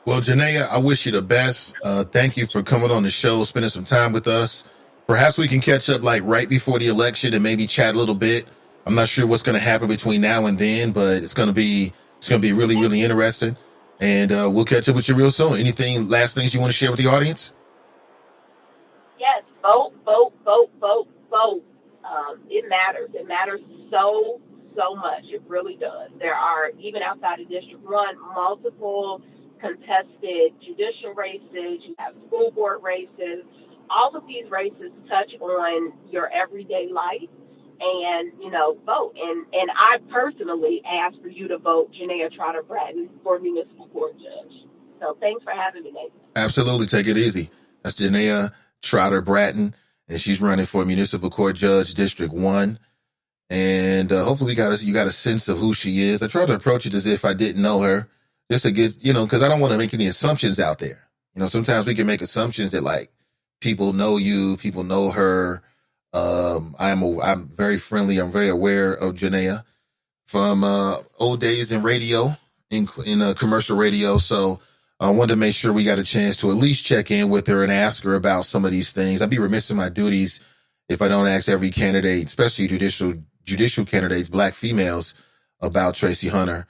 Well, Janaya, I wish you the best. Thank you for coming on the show, spending some time with us. Perhaps we can catch up right before the election and maybe chat a little bit. I'm not sure what's going to happen between now and then, but it's going to be really, really interesting. And we'll catch up with you real soon. Anything, last things you want to share with the audience? Yes, vote, vote, vote, vote, vote. It matters. It matters so much. It really does. There are, even outside of District 1, multiple contested judicial races. You have school board races. All of these races touch on your everyday life. And, vote. And I personally ask for you to vote Janaya Trotter Bratton for municipal court judge. So thanks for having me, Nathan. Absolutely. Take it easy. That's Janaya Trotter Bratton, and she's running for municipal court judge, District 1. And hopefully you got a sense of who she is. I try to approach it as if I didn't know her, just to get, because I don't want to make any assumptions out there. Sometimes we can make assumptions that people know you, people know her. I'm very friendly. I'm very aware of Janaya from old days in radio, in commercial radio. So I wanted to make sure we got a chance to at least check in with her and ask her about some of these things. I'd be remiss in my duties if I don't ask every candidate, especially judicial candidates, black females, about Tracy Hunter.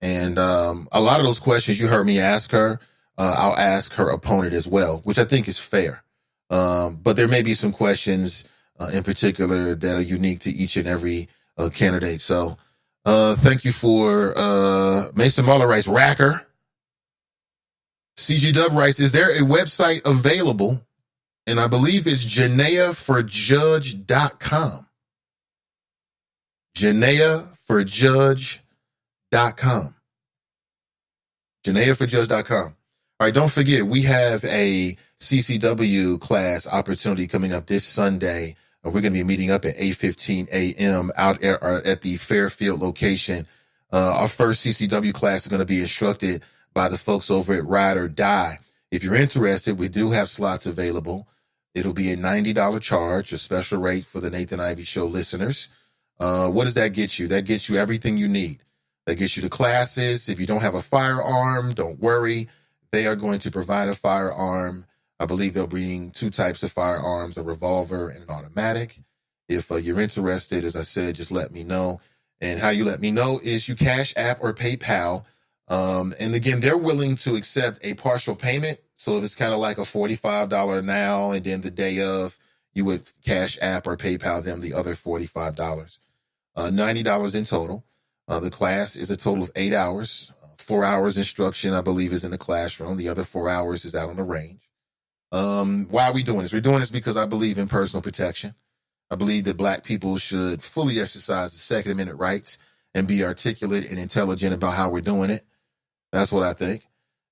And a lot of those questions you heard me ask her, I'll ask her opponent as well, which I think is fair. But there may be some questions in particular that are unique to each and every candidate. So thank you for Mason Muller writes, Racker. CG Dub writes, is there a website available? And I believe it's JanayaForJudge.com. JanayaForJudge.com. JanayaForJudge.com. All right, don't forget, we have a CCW class opportunity coming up this Sunday. We're going to be meeting up at 8:15 a.m. out at the Fairfield location. Our first CCW class is going to be instructed by the folks over at Ride or Die. If you're interested, we do have slots available. It'll be a $90 charge, a special rate for the Nathan Ivey Show listeners. What does that get you? That gets you everything you need. That gets you the classes. If you don't have a firearm, don't worry. They are going to provide a firearm. I believe they'll bring two types of firearms, a revolver and an automatic. If you're interested, as I said, just let me know. And how you let me know is you Cash App or PayPal. And again, they're willing to accept a partial payment. So if it's kind of like a $45 now, and then the day of, you would Cash App or PayPal them the other $45. $90 in total. The class is a total of 8 hours. 4 hours instruction, I believe, is in the classroom. The other 4 hours is out on the range. Why are we doing this? We're doing this because I believe in personal protection. I believe that black people should fully exercise the Second Amendment rights and be articulate and intelligent about how we're doing it. That's what I think.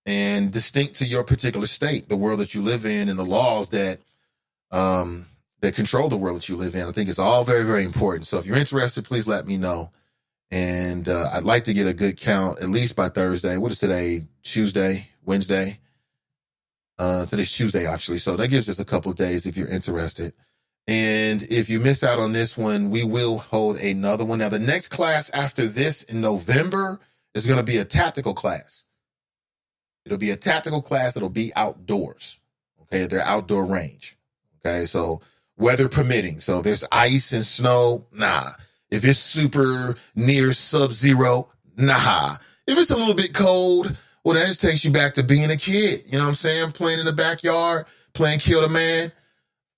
And distinct to your particular state, the world that you live in, and the laws that control the world that you live in. I think it's all very, very important. So if you're interested, please let me know. And I'd like to get a good count, at least by Thursday. What is today? Tuesday, Wednesday? Today's Tuesday, actually. So that gives us a couple of days if you're interested. And if you miss out on this one, we will hold another one. Now, the next class after this in November is going to be a tactical class. It'll be a tactical class that'll be outdoors. Okay, they're outdoor range. Okay, so weather permitting. So there's ice and snow, nah. If it's super near sub-zero, nah. If it's a little bit cold, well, that just takes you back to being a kid. You know what I'm saying? Playing in the backyard, playing kill the man,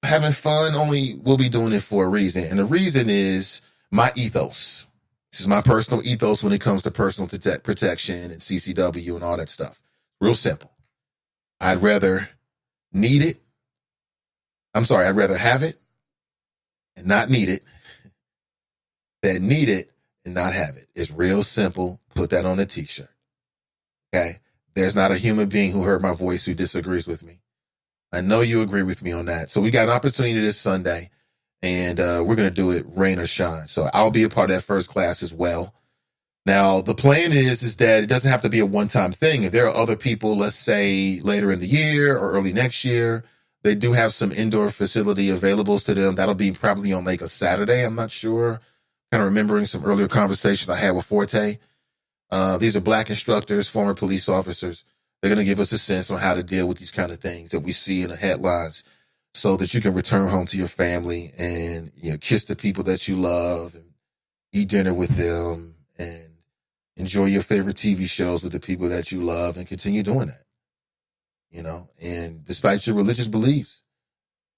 having fun. Only we'll be doing it for a reason. And the reason is my ethos. This is my personal ethos when it comes to personal protection and CCW and all that stuff. Real simple. I'd rather I'd rather have it and not need it than need it and not have it. It's real simple. Put that on a t-shirt. Okay? There's not a human being who heard my voice who disagrees with me. I know you agree with me on that. So we got an opportunity this Sunday, and we're going to do it rain or shine. So I'll be a part of that first class as well. Now, the plan is that it doesn't have to be a one-time thing. If there are other people, let's say later in the year or early next year, they do have some indoor facility available to them. That'll be probably on like a Saturday. I'm not sure. Kind of remembering some earlier conversations I had with Forte. These are Black instructors, former police officers. They're going to give us a sense on how to deal with these kind of things that we see in the headlines so that you can return home to your family and, you know, kiss the people that you love and eat dinner with them and enjoy your favorite TV shows with the people that you love and continue doing that, you know, and despite your religious beliefs,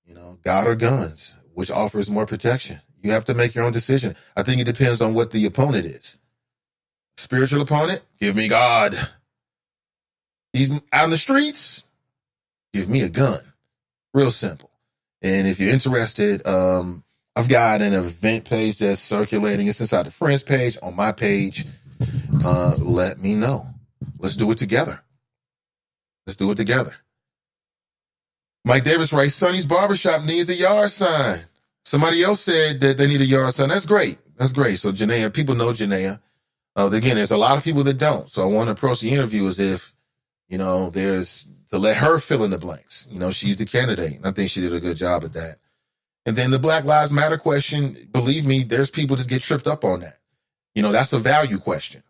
you know, God or guns, which offers more protection? You have to make your own decision. I think it depends on what the opponent is. Spiritual opponent, give me God. He's out in the streets, give me a gun. Real simple. And if you're interested, I've got an event page that's circulating. It's inside the friends page on my page. Let me know. Let's do it together. Let's do it together. Mike Davis writes, Sonny's Barbershop needs a yard sign. Somebody else said that they need a yard sign. That's great. That's great. So Janaya, people know Janaya. Again, there's a lot of people that don't. So I want to approach the interview as if, you know, there's to let her fill in the blanks. You know, she's the candidate. And I think she did a good job at that. And then the Black Lives Matter question, believe me, there's people that get tripped up on that. You know, that's a value question.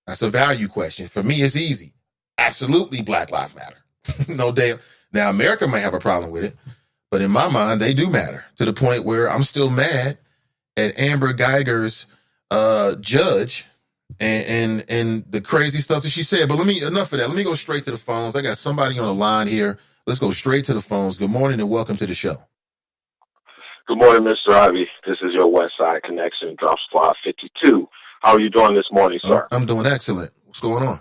That's a value question. For me, it's easy. Absolutely, Black Lives Matter. No doubt. Now, America may have a problem with it, but in my mind, they do matter to the point where I'm still mad at Amber Guyger's judge and the crazy stuff that she said. But enough of that. Let me go straight to the phones. I got somebody on the line here. Let's go straight to the phones. Good morning and welcome to the show. Good morning, Mr. Ivy. This is your West Side Connection, Drop Squad 52. How are you doing this morning, sir? I'm doing excellent. What's going on?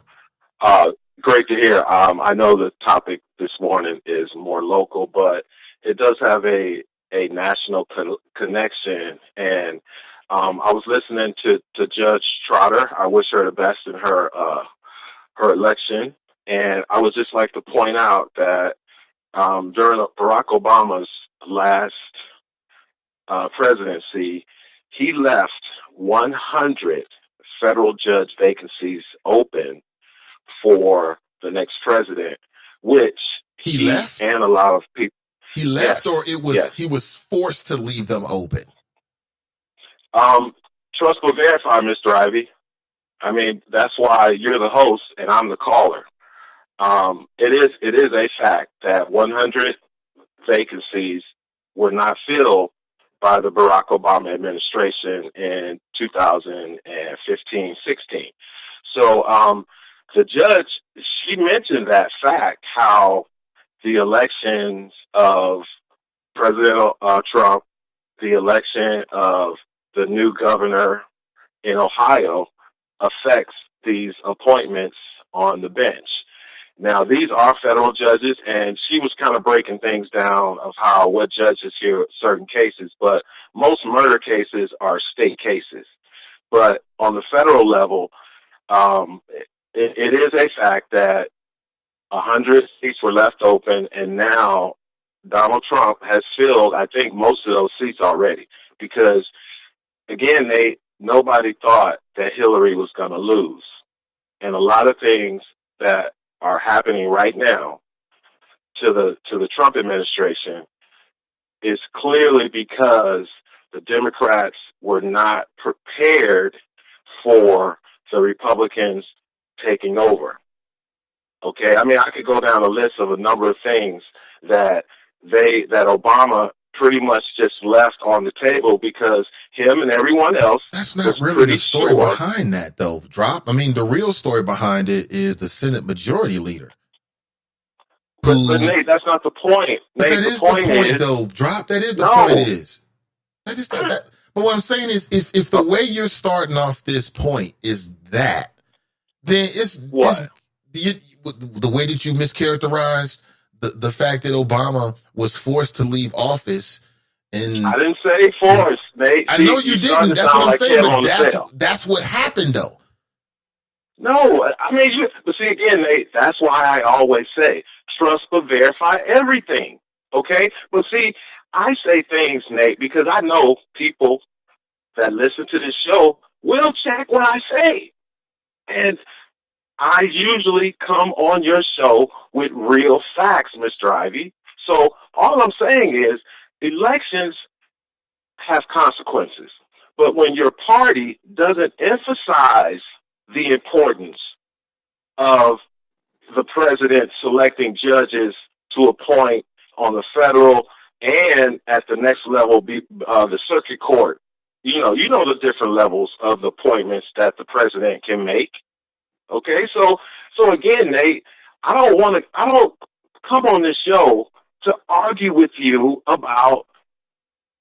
Great to hear. I know the topic this morning is more local, but it does have a national connection. And I was listening to Judge Trotter. I wish her the best in her election. And I would just like to point out that during Barack Obama's last presidency, he left 100 federal judge vacancies open for the next president, which he left and a lot of people. He left, yes. Or it was he was forced to leave them open. Trust but verify, Mr. Ivy. I mean, that's why you're the host and I'm the caller. It is a fact that 100 vacancies were not filled by the Barack Obama administration in 2015-16. So the judge, she mentioned that fact, how the elections of President Trump, the election of the new governor in Ohio affects these appointments on the bench. Now, these are federal judges, and she was kind of breaking things down of what judges hear certain cases, but most murder cases are state cases. But on the federal level, it is a fact that 100 seats were left open, and now Donald Trump has filled, I think, most of those seats already. Because, again, nobody thought that Hillary was going to lose. And a lot of things that are happening right now to the Trump administration is clearly because the Democrats were not prepared for the Republicans taking over. Okay, I mean, I could go down a list of a number of things that Obama pretty much just left on the table because him and everyone else That's was not really the pretty story sure. behind that, though, Drop. I mean, the real story behind it is the Senate Majority Leader. But Nate, that's not the point. But Nate, that the is the point, is, though, Drop. That is the no. point. It is. That is that. But what I'm saying is, if the way you're starting off this point is that, then it's What? the way that you mischaracterized the fact that Obama was forced to leave office. And I didn't say forced, Nate. I know you didn't. That's what I'm saying. But that's what happened, though. No, I mean, but see, again, Nate, that's why I always say trust but verify everything. Okay? But see, I say things, Nate, because I know people that listen to this show will check what I say. And I usually come on your show with real facts, Mr. Ivy. So all I'm saying is elections have consequences. But when your party doesn't emphasize the importance of the president selecting judges to appoint on the federal and at the next level, the circuit court, you know the different levels of the appointments that the president can make. Okay, so again, Nate, I don't come on this show to argue with you about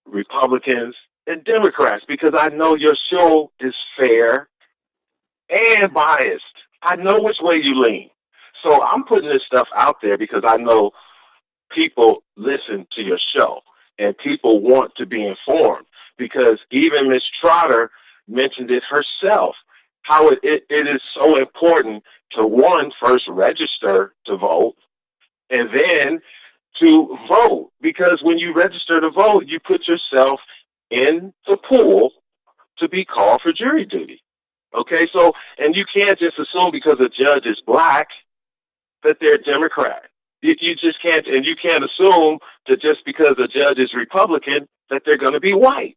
Republicans and Democrats because I know your show is fair and biased. I know which way you lean. So I'm putting this stuff out there because I know people listen to your show and people want to be informed because even Ms. Trotter mentioned it herself, how it is so important to first register to vote and then to vote because when you register to vote, you put yourself in the pool to be called for jury duty. Okay, so, and you can't just assume because a judge is black that they're Democrat. You just can't, and you can't assume that just because a judge is Republican that they're going to be white.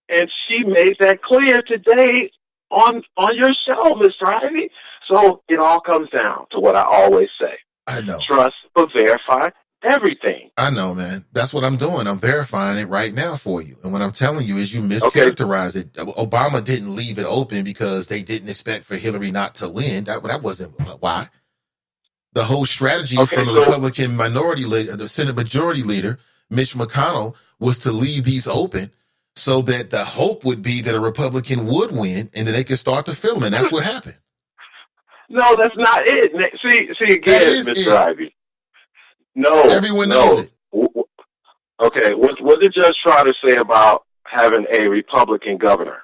And she made that clear today on your show, Mr. Ivy. So it all comes down to what I always say. I know. Trust but verify everything. I know, man. That's what I'm doing. I'm verifying it right now for you. And what I'm telling you is you mischaracterize it. Obama didn't leave it open because they didn't expect for Hillary not to win. That wasn't why. The whole strategy from the Republican minority leader, the Senate Majority Leader, Mitch McConnell, was to leave these open so that the hope would be that a Republican would win and that they could start to fill them. And that's what happened. No, that's not it. See again, Mr. Ivy. No. Everyone knows it. Okay, what did Judge Trotter say about having a Republican governor?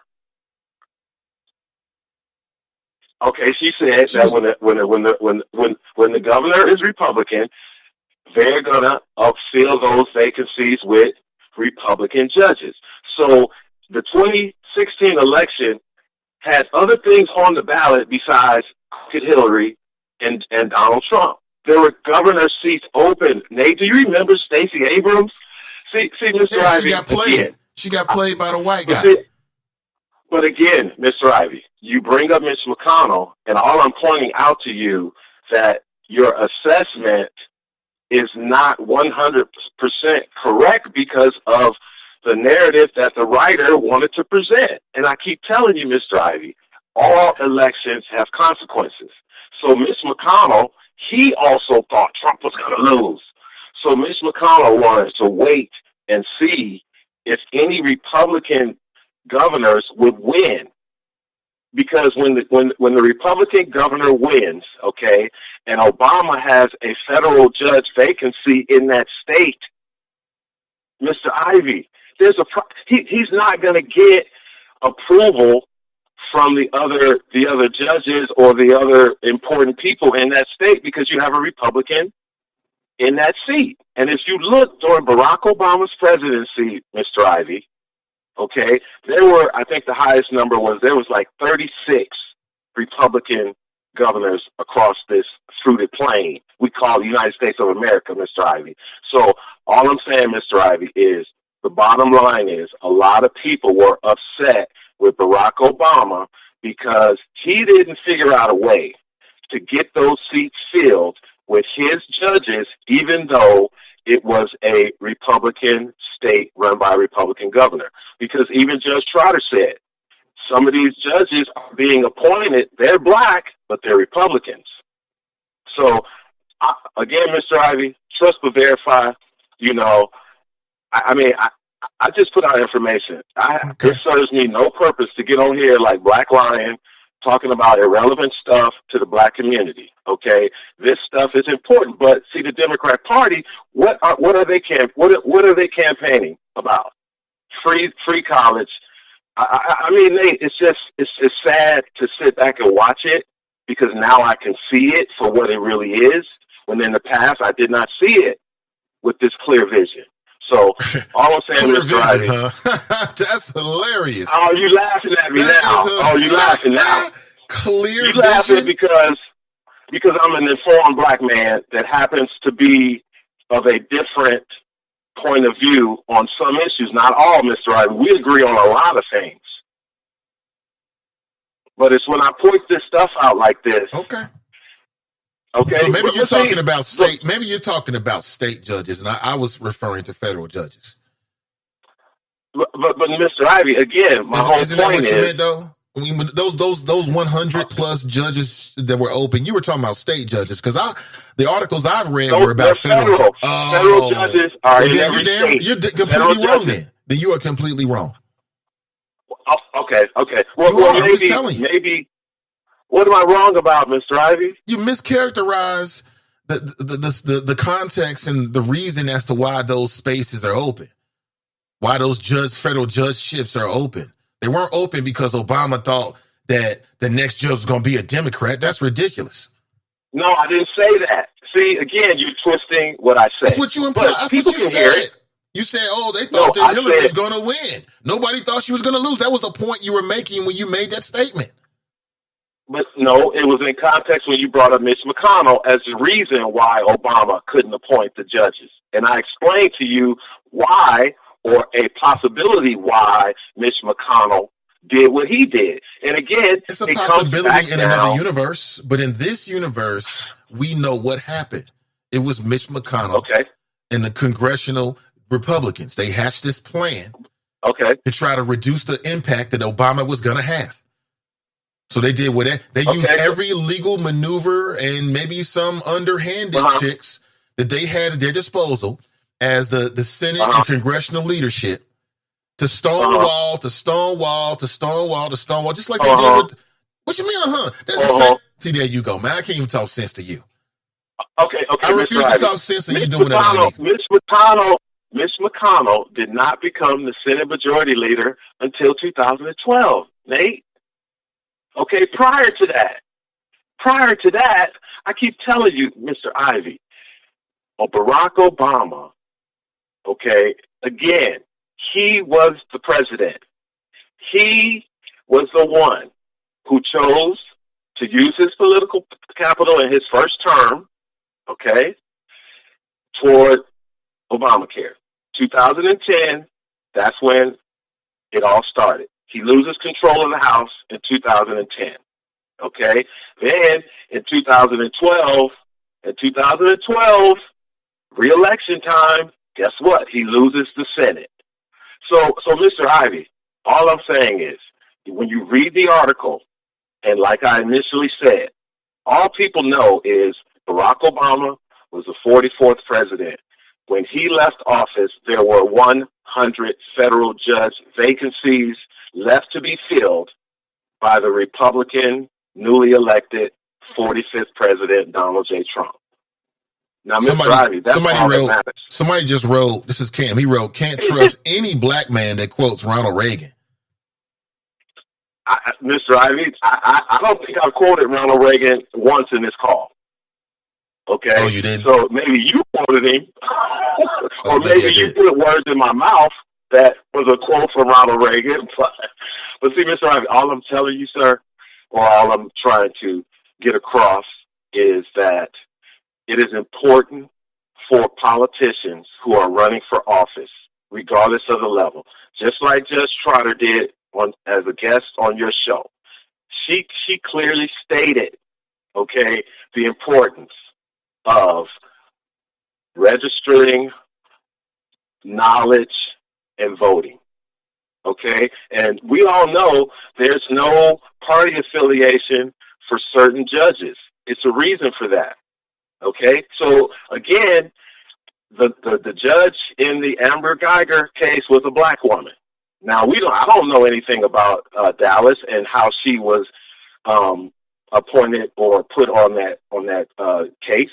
Okay, she said that when the governor is Republican, they're gonna fill those vacancies with Republican judges. So the 2016 election had other things on the ballot besides Hillary and Donald Trump. There were governor seats open. Nate, do you remember Stacey Abrams? See, Mr. Ivy, she got played by the white guy. But again, Mr. Ivy, you bring up Mitch McConnell, and all I'm pointing out to you that your assessment is not 100% correct because of the narrative that the writer wanted to present. And I keep telling you, Mr. Ivy, all elections have consequences. So Mitch McConnell, he also thought Trump was going to lose. So Mitch McConnell wanted to wait and see if any Republican governors would win. Because when the Republican governor wins, okay, and Obama has a federal judge vacancy in that state, Mr. Ivy, he's not going to get approval from the other judges or the other important people in that state because you have a Republican in that seat. And if you look during Barack Obama's presidency, Mr. Ivy, okay, there were, I think the highest number there was like 36 Republican governors across this fruited plain we call the United States of America, Mr. Ivy. So all I'm saying, Mr. Ivy, is the bottom line is a lot of people were upset with Barack Obama because he didn't figure out a way to get those seats filled with his judges, even though it was a Republican state run by a Republican governor. Because even Judge Trotter said, some of these judges are being appointed, they're black, but they're Republicans. So, again, Mr. Ivey, trust but verify. You know, I just put out information. It serves me no purpose to get on here like Black Lion talking about irrelevant stuff to the black community. Okay, this stuff is important, but see, the Democrat Party, what are they campaigning about? Free college. I mean, Nate, it's sad to sit back and watch it because now I can see it for what it really is. When in the past I did not see it with this clear vision. So all I'm saying, Mr. Ivey, that's hilarious. Oh, you laughing at me now? You laughing now? Clear you vision? Laughing because I'm an informed black man that happens to be of a different point of view on some issues. Not all, Mr. Ivey. We agree on a lot of things. But it's when I point this stuff out like this. Okay. Okay. So maybe you're talking about state. Maybe you're talking about state judges, and I was referring to federal judges. But Mr. Ivey, again, my whole isn't that point what you is meant, though? I mean, those 100 plus judges that were open. You were talking about state judges because the articles I've read were about federal. Federal judges are in every state. You're completely wrong. Then you are completely wrong. Okay. Well, I'm just telling you. Maybe. What am I wrong about, Mr. Ivey? You mischaracterize the context and the reason as to why those spaces are open, why those federal judgeships are open. They weren't open because Obama thought that the next judge was going to be a Democrat. That's ridiculous. No, I didn't say that. See, again, you're twisting what I said. That's what you implied. That's what you said. You said, they thought that Hillary was going to win. Nobody thought she was going to lose. That was the point you were making when you made that statement. But no, it was in context when you brought up Mitch McConnell as the reason why Obama couldn't appoint the judges. And I explained to you why, or a possibility why, Mitch McConnell did what he did. And again, it's a possibility in another universe, but in this universe, we know what happened. It was Mitch McConnell and the congressional Republicans. They hatched this plan to try to reduce the impact that Obama was going to have. So they did they used every legal maneuver and maybe some underhanded tricks that they had at their disposal as the Senate and congressional leadership to stonewall, just like they did with, what you mean, That's the same. See, there you go, man. I can't even talk sense to you. Okay. I refuse to talk sense to you doing that. Mitch McConnell did not become the Senate Majority Leader until 2012, Nate. Okay, prior to that, I keep telling you, Mr. Ivey, Barack Obama, again, he was the president. He was the one who chose to use his political capital in his first term, toward Obamacare. 2010, that's when it all started. He loses control of the House in 2010. Then in 2012, re-election time, guess what? He loses the Senate. So Mr. Ivey, all I'm saying is, when you read the article, and like I initially said, all people know is Barack Obama was the 44th president. When he left office, there were 100 federal judge vacancies left to be filled by the Republican, newly elected 45th president, Donald J. Trump. Now, Mr. Ivey, that's all that matters. Somebody just wrote, this is Cam, he wrote, can't trust any black man that quotes Ronald Reagan. Mr. Ivey, I don't think I've quoted Ronald Reagan once in this call. Oh, you did? So maybe you quoted him, or maybe you put words in my mouth that was a quote from Ronald Reagan. But see, Mr. Ivey, all I'm telling you, sir, or all I'm trying to get across is that it is important for politicians who are running for office, regardless of the level, just like Judge Trotter did as a guest on your show. She clearly stated okay, the importance of registering, knowledge, and voting. Okay? And we all know there's no party affiliation for certain judges. It's a reason for that. Okay? So, again, the judge in the Amber Guyger case was a black woman. Now, I don't know anything about Dallas and how she was appointed or put on that case.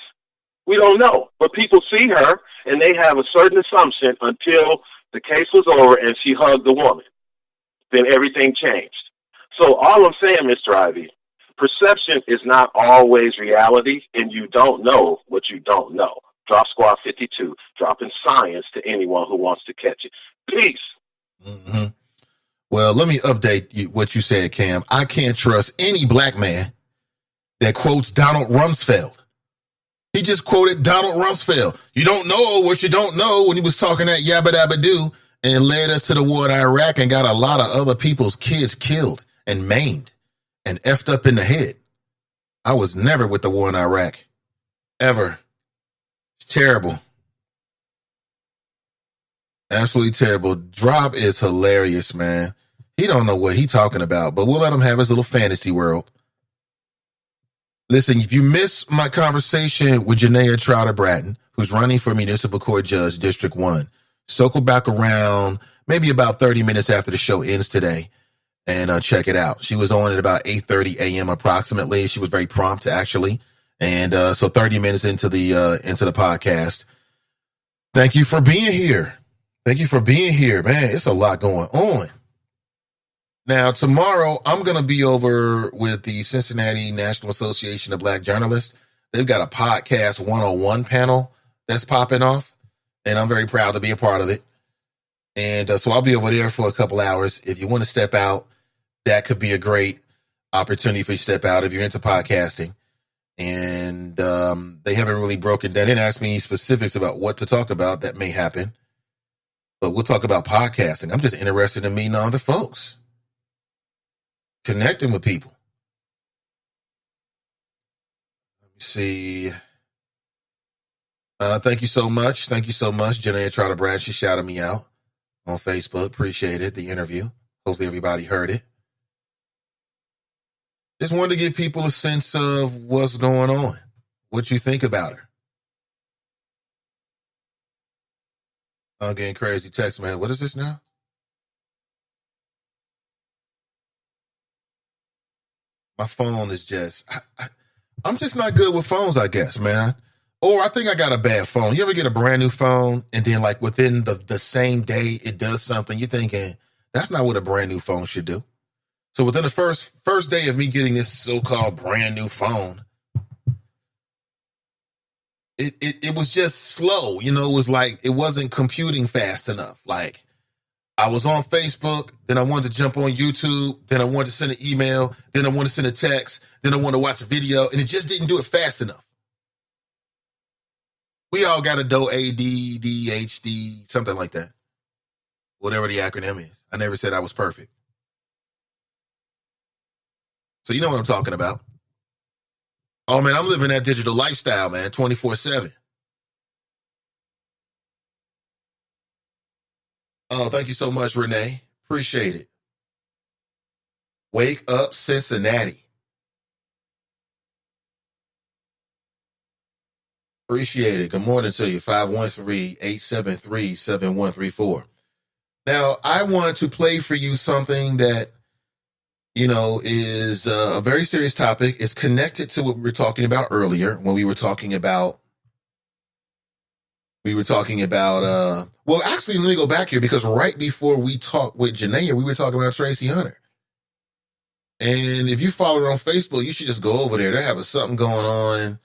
We don't know. But people see her, and they have a certain assumption until the case was over and she hugged the woman. Then everything changed. So all I'm saying, Mr. Ivy, perception is not always reality, and you don't know what you don't know. Drop Squad 52, dropping science to anyone who wants to catch it. Peace. Mm-hmm. Well, let me update what you said, Cam. I can't trust any black man that quotes Donald Rumsfeld. He just quoted Donald Rumsfeld. You don't know what you don't know when he was talking that yabba dabba doo and led us to the war in Iraq and got a lot of other people's kids killed and maimed and effed up in the head. I was never with the war in Iraq. Ever. It's terrible. Absolutely terrible. Drop is hilarious, man. He don't know what he talking about, but we'll let him have his little fantasy world. Listen, if you miss my conversation with Janaya Trotter Bratton, who's running for Municipal Court Judge, District 1, circle back around maybe about 30 minutes after the show ends today and check it out. She was on at about 8:30 a.m. approximately. She was very prompt, actually. And so 30 minutes into the podcast. Thank you for being here. Thank you for being here, man. It's a lot going on. Now, tomorrow, I'm going to be over with the Cincinnati National Association of Black Journalists. They've got a podcast 101 panel that's popping off, and I'm very proud to be a part of it. And so I'll be over there for a couple hours. If you want to step out, that could be a great opportunity for you to step out if you're into podcasting. And they haven't really broken down. They didn't ask me any specifics about what to talk about that may happen. But we'll talk about podcasting. I'm just interested in meeting other folks. Connecting with people. Let me see. Thank you so much. Thank you so much. Janaya Trotter Bratton, she shouted me out on Facebook. Appreciate it, the interview. Hopefully everybody heard it. Just wanted to give people a sense of what's going on, what you think about her. I'm getting crazy text, man. What is this now? My phone is just, I'm just not good with phones, I guess, man. Or I think I got a bad phone. You ever get a brand new phone and then like within the same day it does something? You're thinking, that's not what a brand new phone should do. So within the first day of me getting this so-called brand new phone, it was just slow. You know, it was like it wasn't computing fast enough. Like I was on Facebook, then I wanted to jump on YouTube, then I wanted to send an email, then I wanted to send a text, then I wanted to watch a video, and it just didn't do it fast enough. We all got a ADHD, something like that. Whatever the acronym is. I never said I was perfect. So you know what I'm talking about. Oh, man, I'm living that digital lifestyle, man, 24/7. Oh, thank you so much, Renee. Appreciate it. Wake up, Cincinnati. Appreciate it. Good morning to you. 513-873-7134. Now, I want to play for you something that, you know, is a very serious topic. It's connected to what we were talking about earlier when we were talking about, well, actually, let me go back here because right before we talked with Janaya, we were talking about Tracy Hunter. And if you follow her on Facebook, you should just go over there. They're having something going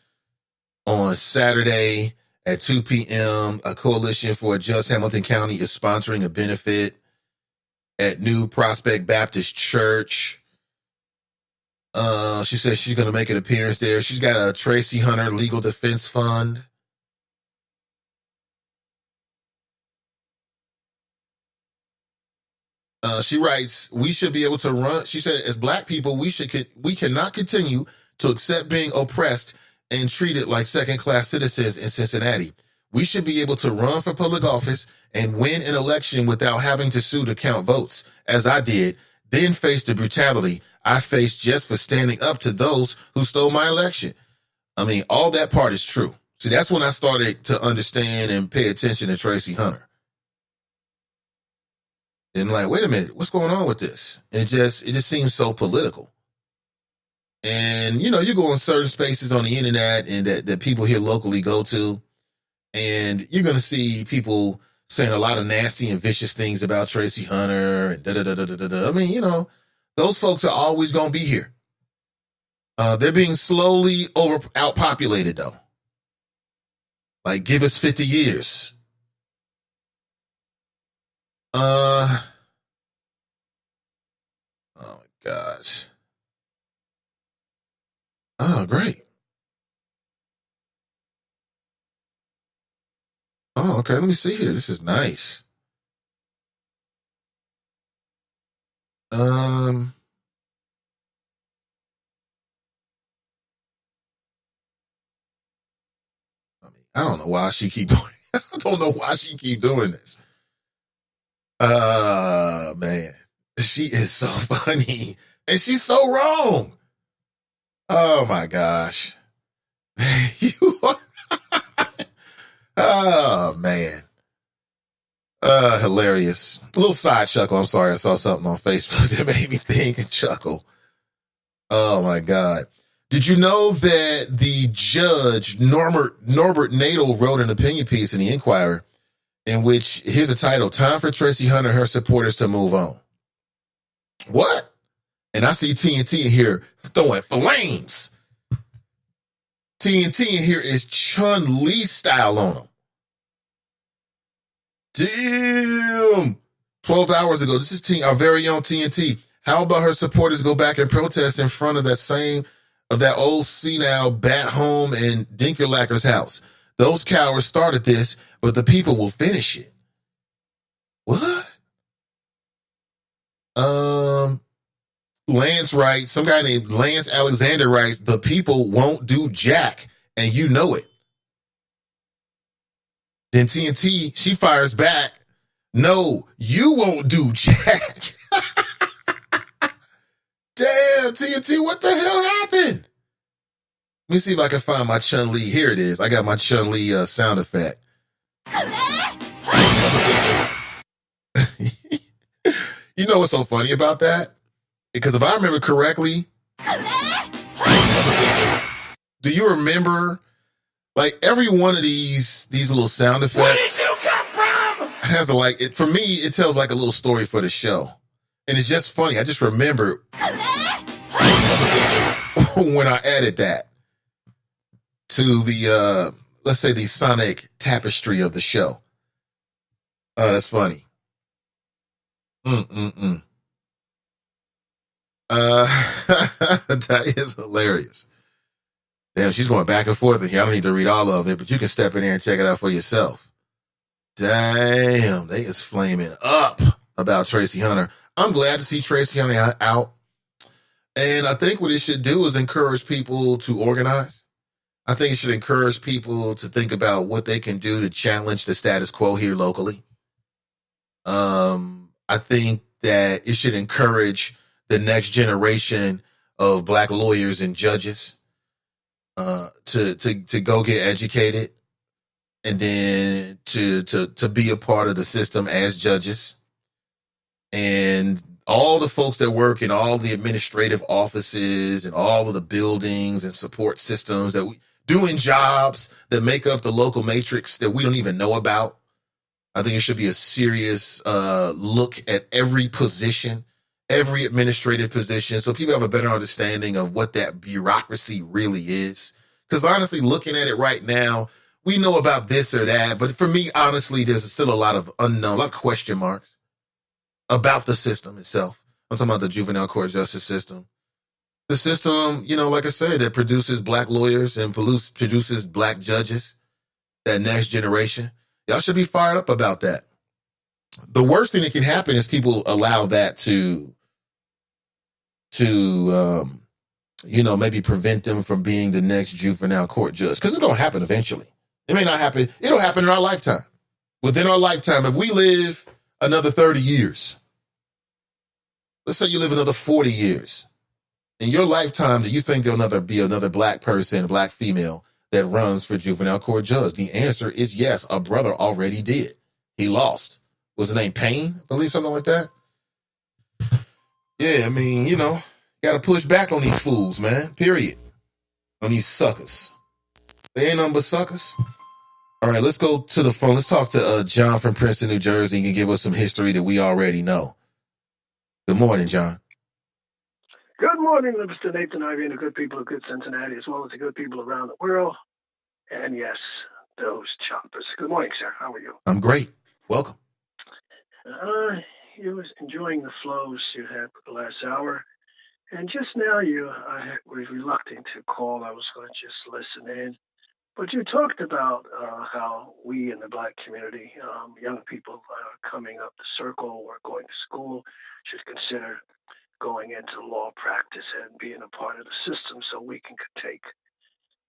on Saturday at 2 p.m. A coalition for a Just Hamilton County is sponsoring a benefit at New Prospect Baptist Church. She says she's going to make an appearance there. She's got a Tracy Hunter Legal Defense Fund. She writes, we should be able to run. She said, as black people, we cannot continue to accept being oppressed and treated like second-class citizens in Cincinnati. We should be able to run for public office and win an election without having to sue to count votes, as I did, then face the brutality I faced just for standing up to those who stole my election. I mean, all that part is true. See, that's when I started to understand and pay attention to Tracy Hunter. And like, wait a minute, what's going on with this? It just seems so political. And, you go in certain spaces on the internet and that people here locally go to, and you're going to see people saying a lot of nasty and vicious things about Tracy Hunter and da-da-da-da-da-da. I mean, those folks are always going to be here. They're being slowly outpopulated, though. Like, give us 50 years. Oh, my gosh. Oh, great. Oh, okay. Let me see here. This is nice. I mean, I don't know why she keep doing. I don't know why she keep doing this. Man, she is so funny and she's so wrong. Oh my gosh. You are. Oh, man. Hilarious. A little side chuckle. I'm sorry. I saw something on Facebook that made me think and chuckle. Oh, my God. Did you know that the judge, Norbert Nadel, wrote an opinion piece in the Inquirer in which, here's the title, Time for Tracy Hunter and her supporters to move on. What? And I see TNT in here throwing flames. TNT in here is Chun-Li style on them. Damn. 12 hours ago, this is our very own TNT. How about her supporters go back and protest in front of that old senile Bat Home and Dinkerlacker's house? Those cowards started this, but the people will finish it. What? Lance writes, some guy named Lance Alexander writes, the people won't do jack, and you know it. Then TNT, she fires back, no, you won't do jack. Damn, TNT, what the hell happened? Let me see if I can find my Chun-Li. Here it is. I got my Chun-Li sound effect. You know what's so funny about that? Because if I remember correctly, do you remember, like, every one of these little sound effects? Where did you come from? Has for me, it tells like a little story for the show. And it's just funny. I just remember when I added that to the, let's say, the sonic tapestry of the show. Oh, that's funny. That is hilarious. Damn, she's going back and forth in here. I don't need to read all of it, but you can step in there and check it out for yourself. Damn, they is flaming up about Tracy Hunter. I'm glad to see Tracy Hunter out. And I think what it should do is encourage people to organize. I think it should encourage people to think about what they can do to challenge the status quo here locally. I think that it should encourage the next generation of Black lawyers and judges to go get educated and then to be a part of the system as judges. And all the folks that work in all the administrative offices and all of the buildings and support systems that we doing jobs that make up the local matrix that we don't even know about. I think it should be a serious look at every position, every administrative position, so people have a better understanding of what that bureaucracy really is. Because honestly, looking at it right now, we know about this or that, but for me, honestly, there's still a lot of unknown, a lot of question marks about the system itself. I'm talking about the juvenile court justice system. The system, like I said, that produces Black lawyers and produces Black judges, that next generation. Y'all should be fired up about that. The worst thing that can happen is people allow that to maybe prevent them from being the next juvenile court judge. Because it's going to happen eventually. It may not happen. It'll happen in our lifetime. Within our lifetime, if we live another 30 years, let's say you live another 40 years, in your lifetime, do you think there'll be another black person, black female, that runs for juvenile court judge? The answer is yes. A brother already did. He lost. Was his name Payne? I believe something like that. Yeah, I mean, got to push back on these fools, man. Period. On these suckers. They ain't nothing but suckers. All right, let's go to the phone. Let's talk to John from Princeton, New Jersey. He can give us some history that we already know. Good morning, John. Good morning, Mr. Nathan Ivy and the good people of good Cincinnati, as well as the good people around the world. And yes, those choppers. Good morning, sir. How are you? I'm great. Welcome. You was enjoying the flows you had for the last hour. And just now I was reluctant to call. I was going to just listen in. But you talked about how we in the black community, young people coming up the circle or going to school, should consider going into law practice and being a part of the system so we can take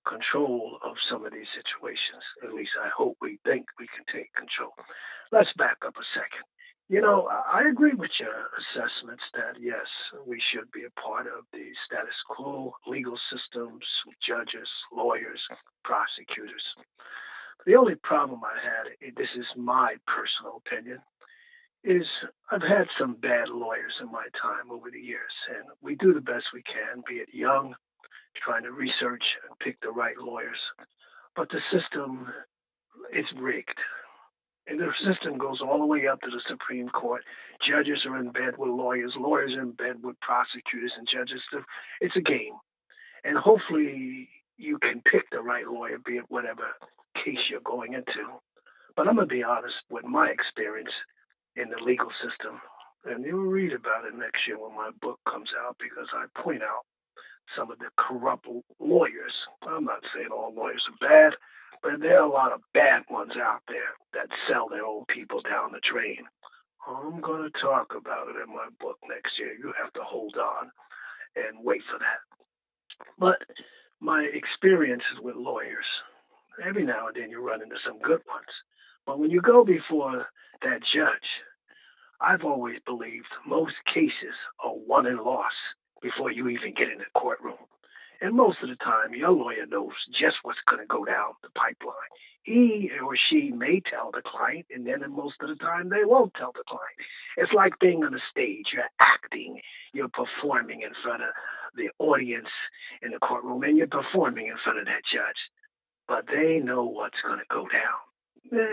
control of some of these situations. At least I hope we think we can take control. Let's back up a second. I agree with your assessments that, yes, we should be a part of the status quo, legal systems, judges, lawyers, prosecutors. The only problem I had, this is my personal opinion, is I've had some bad lawyers in my time over the years, and we do the best we can, be it young, trying to research and pick the right lawyers. But the system is rigged. And the system goes all the way up to the Supreme Court. Judges are in bed with lawyers. Lawyers are in bed with prosecutors and judges. It's a game. And hopefully you can pick the right lawyer, be it whatever case you're going into. But I'm going to be honest with my experience in the legal system. And you'll read about it next year when my book comes out, because I point out some of the corrupt lawyers. I'm not saying all lawyers are bad, but there are a lot of bad ones out there that sell their own people down the drain. I'm going to talk about it in my book next year. You have to hold on and wait for that. But my experiences with lawyers, every now and then you run into some good ones. But when you go before that judge, I've always believed most cases are won and lost before you even get in the courtroom. And most of the time, your lawyer knows just what's going to go down the pipeline. He or she may tell the client, and then most of the time, they won't tell the client. It's like being on a stage. You're acting. You're performing in front of the audience in the courtroom, and you're performing in front of that judge. But they know what's going to go down.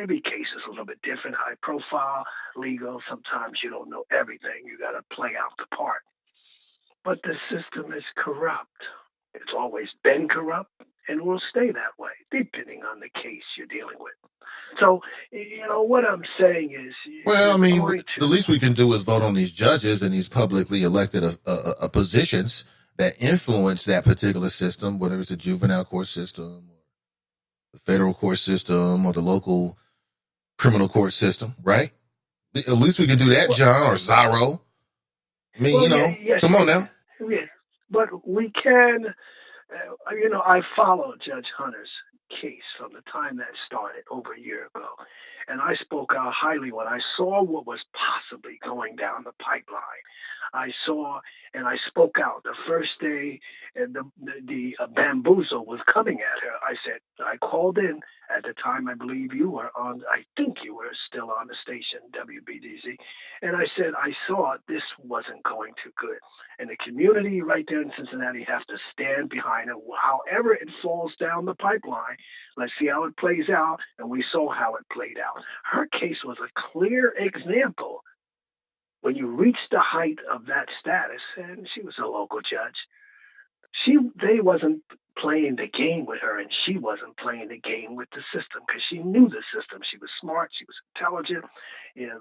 Every case is a little bit different, high profile, legal. Sometimes you don't know everything. You got to play out the part. But the system is corrupt. It's always been corrupt and will stay that way, depending on the case you're dealing with. So, what I'm saying is... Well, I mean, the least we can do is vote on these judges and these publicly elected positions that influence that particular system, whether it's a juvenile court system, or the federal court system, or the local criminal court system, right? At least we can do that, John, or Zorro. I mean, come on now. Yes, but we can, I followed Judge Hunter's case from the time that started over a year ago. And I spoke out highly when I saw what was possibly going down the pipeline. I saw and I spoke out the first day and the bamboozle was coming at her. I called in at the time. I believe you were on, I think you were still on the station, WBDZ. And I said, I saw this wasn't going too good. And the community right there in Cincinnati have to stand behind it. However it falls down the pipeline, let's see how it plays out. And we saw how it played out. Her case was a clear example. When you reach the height of that status, and she was a local judge, they wasn't playing the game with her, and she wasn't playing the game with the system because she knew the system. She was smart. She was intelligent.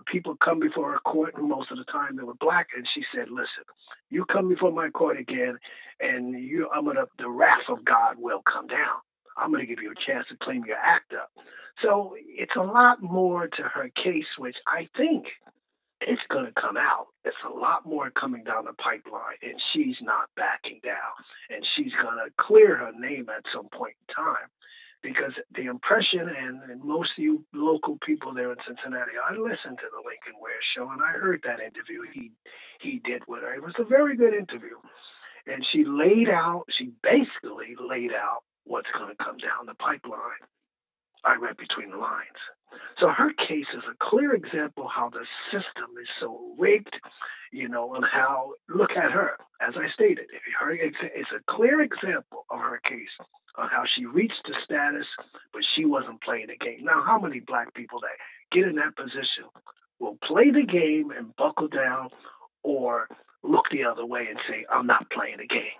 People come before her court, and most of the time they were black, and she said, listen, you come before my court again, and the wrath of God will come down. I'm going to give you a chance to claim your act up. So it's a lot more to her case, which I think it's going to come out. There's a lot more coming down the pipeline, and she's not backing down. And she's going to clear her name at some point in time. Because the impression, and most of you local people there in Cincinnati, I listened to the Lincoln Ware show, and I heard that interview he did with her. It was a very good interview. And she basically laid out what's going to come down the pipeline. I read between the lines. So her case is a clear example how the system is so rigged, and how, look at her, as I stated, it's a clear example of her case on how she reached the status, but she wasn't playing the game. Now, how many black people that get in that position will play the game and buckle down or look the other way and say, I'm not playing the game,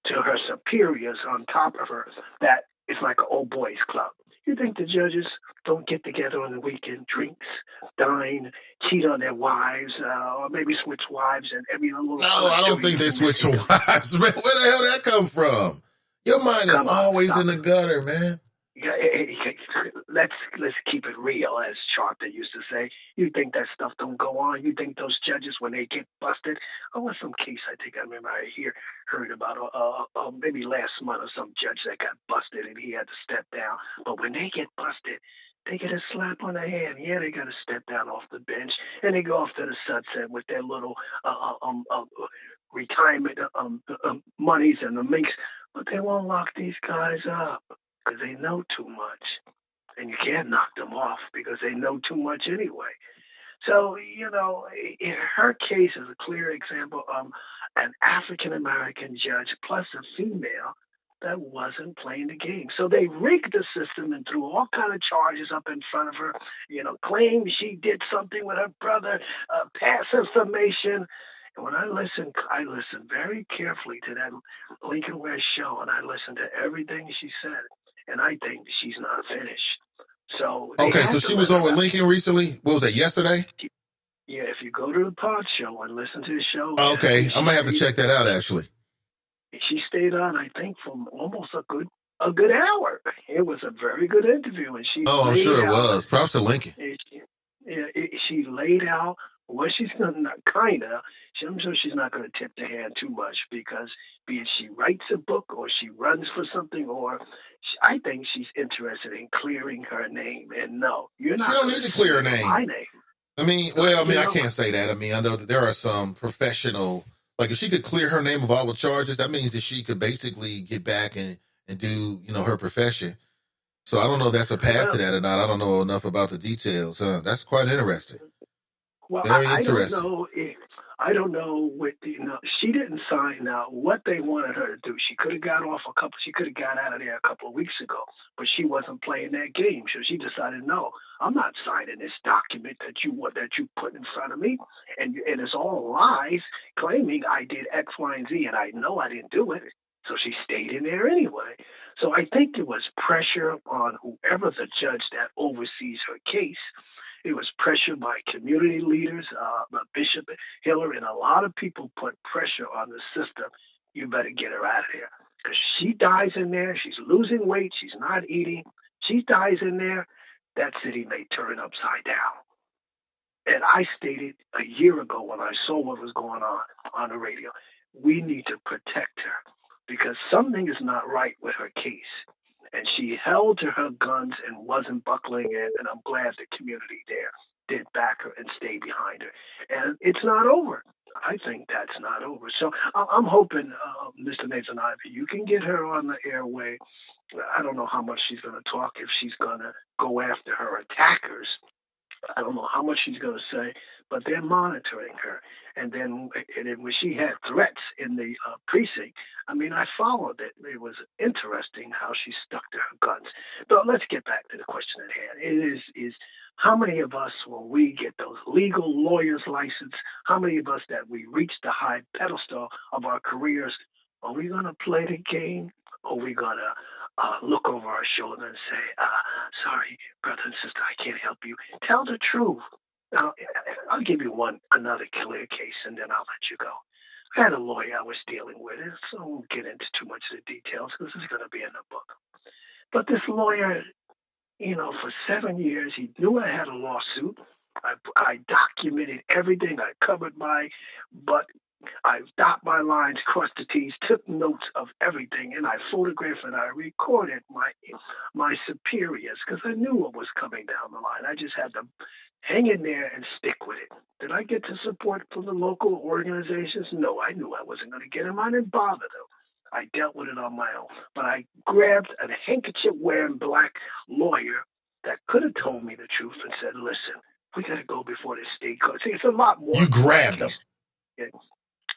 to her superiors on top of her, that it's like an old boys club. You think the judges don't get together on the weekend, drinks, dine, cheat on their wives, or maybe switch wives and every little? No, I don't think they switch wives, man. Where the hell did that come from? Your mind is always in the gutter, man. Let's keep it real, as Trotter used to say. You think that stuff don't go on? You think those judges, when they get busted? Oh, in some case, I think I remember heard about maybe last month or some judge that got busted and he had to step down. But when they get busted, they get a slap on the hand. Yeah, they got to step down off the bench and they go off to the sunset with their little retirement monies and the minks. But they won't lock these guys up because they know too much. And you can't knock them off because they know too much anyway. So, her case is a clear example of an African-American judge plus a female that wasn't playing the game. So they rigged the system and threw all kind of charges up in front of her, claimed she did something with her brother, passive summation. And when I listened very carefully to that Lincoln Ware show, and I listened to everything she said, and I think she's not finished. So so she was on with Lincoln recently. What was that, yesterday? Yeah, if you go to the pod show and listen to the show. Okay, I might have to check that out, actually. She stayed on, I think, for almost a good hour. It was a very good interview, and she. Oh, I'm sure it was. Props to Lincoln. She laid out what she's going to I'm sure she's not going to tip the hand too much because be it she writes a book or she runs for something I think she's interested in clearing her name. And no, you're not. She don't need to clear her name. My name. I can't say that. I mean, I know that there are some professional, like if she could clear her name of all the charges, that means that she could basically get back and do, her profession. So I don't know if that's a path to that or not. I don't know enough about the details. That's quite interesting. Well, Very interesting. I don't know what she didn't sign now what they wanted her to do. She could have got out of there a couple of weeks ago, but she wasn't playing that game. So she decided, no, I'm not signing this document that you put in front of me. And it's all lies claiming I did X, Y, and Z, and I know I didn't do it. So she stayed in there anyway. So I think there was pressure on whoever the judge that oversees her case. It was pressure by community leaders, Bishop Hiller, and a lot of people put pressure on the system. You better get her out of there. Because she dies in there, she's losing weight, she's not eating. She dies in there, that city may turn upside down. And I stated a year ago when I saw what was going on the radio, we need to protect her because something is not right with her case. And she held to her guns and wasn't buckling in, and I'm glad the community there did back her and stay behind her. And it's not over. I think that's not over. So I'm hoping, Mr. Nathan Ivy, you can get her on the airway. I don't know how much she's going to talk, if she's going to go after her attackers. I don't know how much she's going to say, but they're monitoring her. And then when she had threats in the precinct, I mean, I followed it. It was interesting how she stuck to her guns. But let's get back to the question at hand. It is how many of us, when we get those legal lawyer's license, how many of us that we reach the high pedestal of our careers, are we going to play the game? Or are we going to look over our shoulder and say, sorry, brother and sister, I can't help you. Tell the truth. Now, I'll give you another clear case, and then I'll let you go. I had a lawyer I was dealing with, so I won't get into too much of the details because this is going to be in the book. But this lawyer, for 7 years, he knew I had a lawsuit. I documented everything. I covered my butt. I dot my lines, crossed the T's, took notes of everything, and I photographed and I recorded my superiors because I knew what was coming down the line. I just had to hang in there and stick with it. Did I get the support from the local organizations? No, I knew I wasn't going to get them. I didn't bother them. I dealt with it on my own. But I grabbed a handkerchief-wearing black lawyer that could have told me the truth and said, listen, we got to go before the state court. See, it's a lot more. You grabbed him.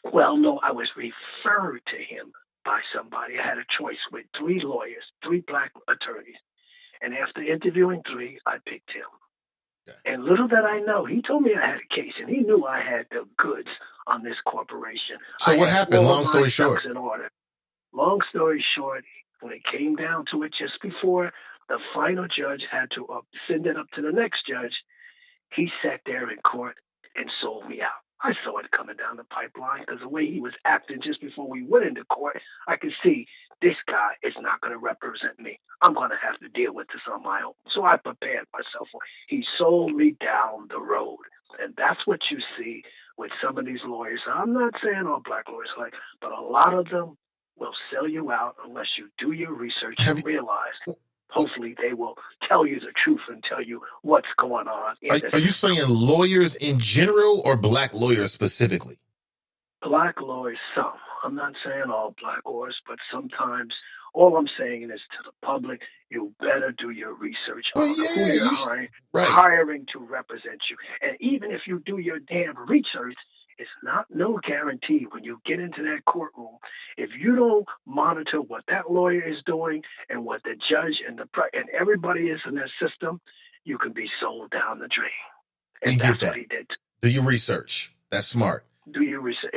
Well, no, I was referred to him by somebody. I had a choice with 3 lawyers, 3 black attorneys. And after interviewing 3, I picked him. Okay. And little did I know, he told me I had a case, and he knew I had the goods on this corporation. So what happened? Long story short. In order. Long story short, when it came down to it, just before the final judge had to send it up to the next judge, he sat there in court and sold me out. I saw it coming down the pipeline because the way he was acting just before we went into court, I could see this guy is not going to represent me. I'm going to have to deal with this on my own. So I prepared myself for it. He sold me down the road. And that's what you see with some of these lawyers. I'm not saying all black lawyers but a lot of them will sell you out unless you do your research and realize hopefully they will tell you the truth and tell you what's going on. Are you saying lawyers in general or black lawyers specifically? Black lawyers, some. I'm not saying all black lawyers, but sometimes all I'm saying is to the public, you better do your research on who you're hiring to represent you. And even if you do your damn research, it's not no guarantee when you get into that courtroom. If you don't monitor what that lawyer is doing and what the judge and everybody is in that system, you can be sold down the drain. And that's what he did. Do your research. That's smart. Do your research.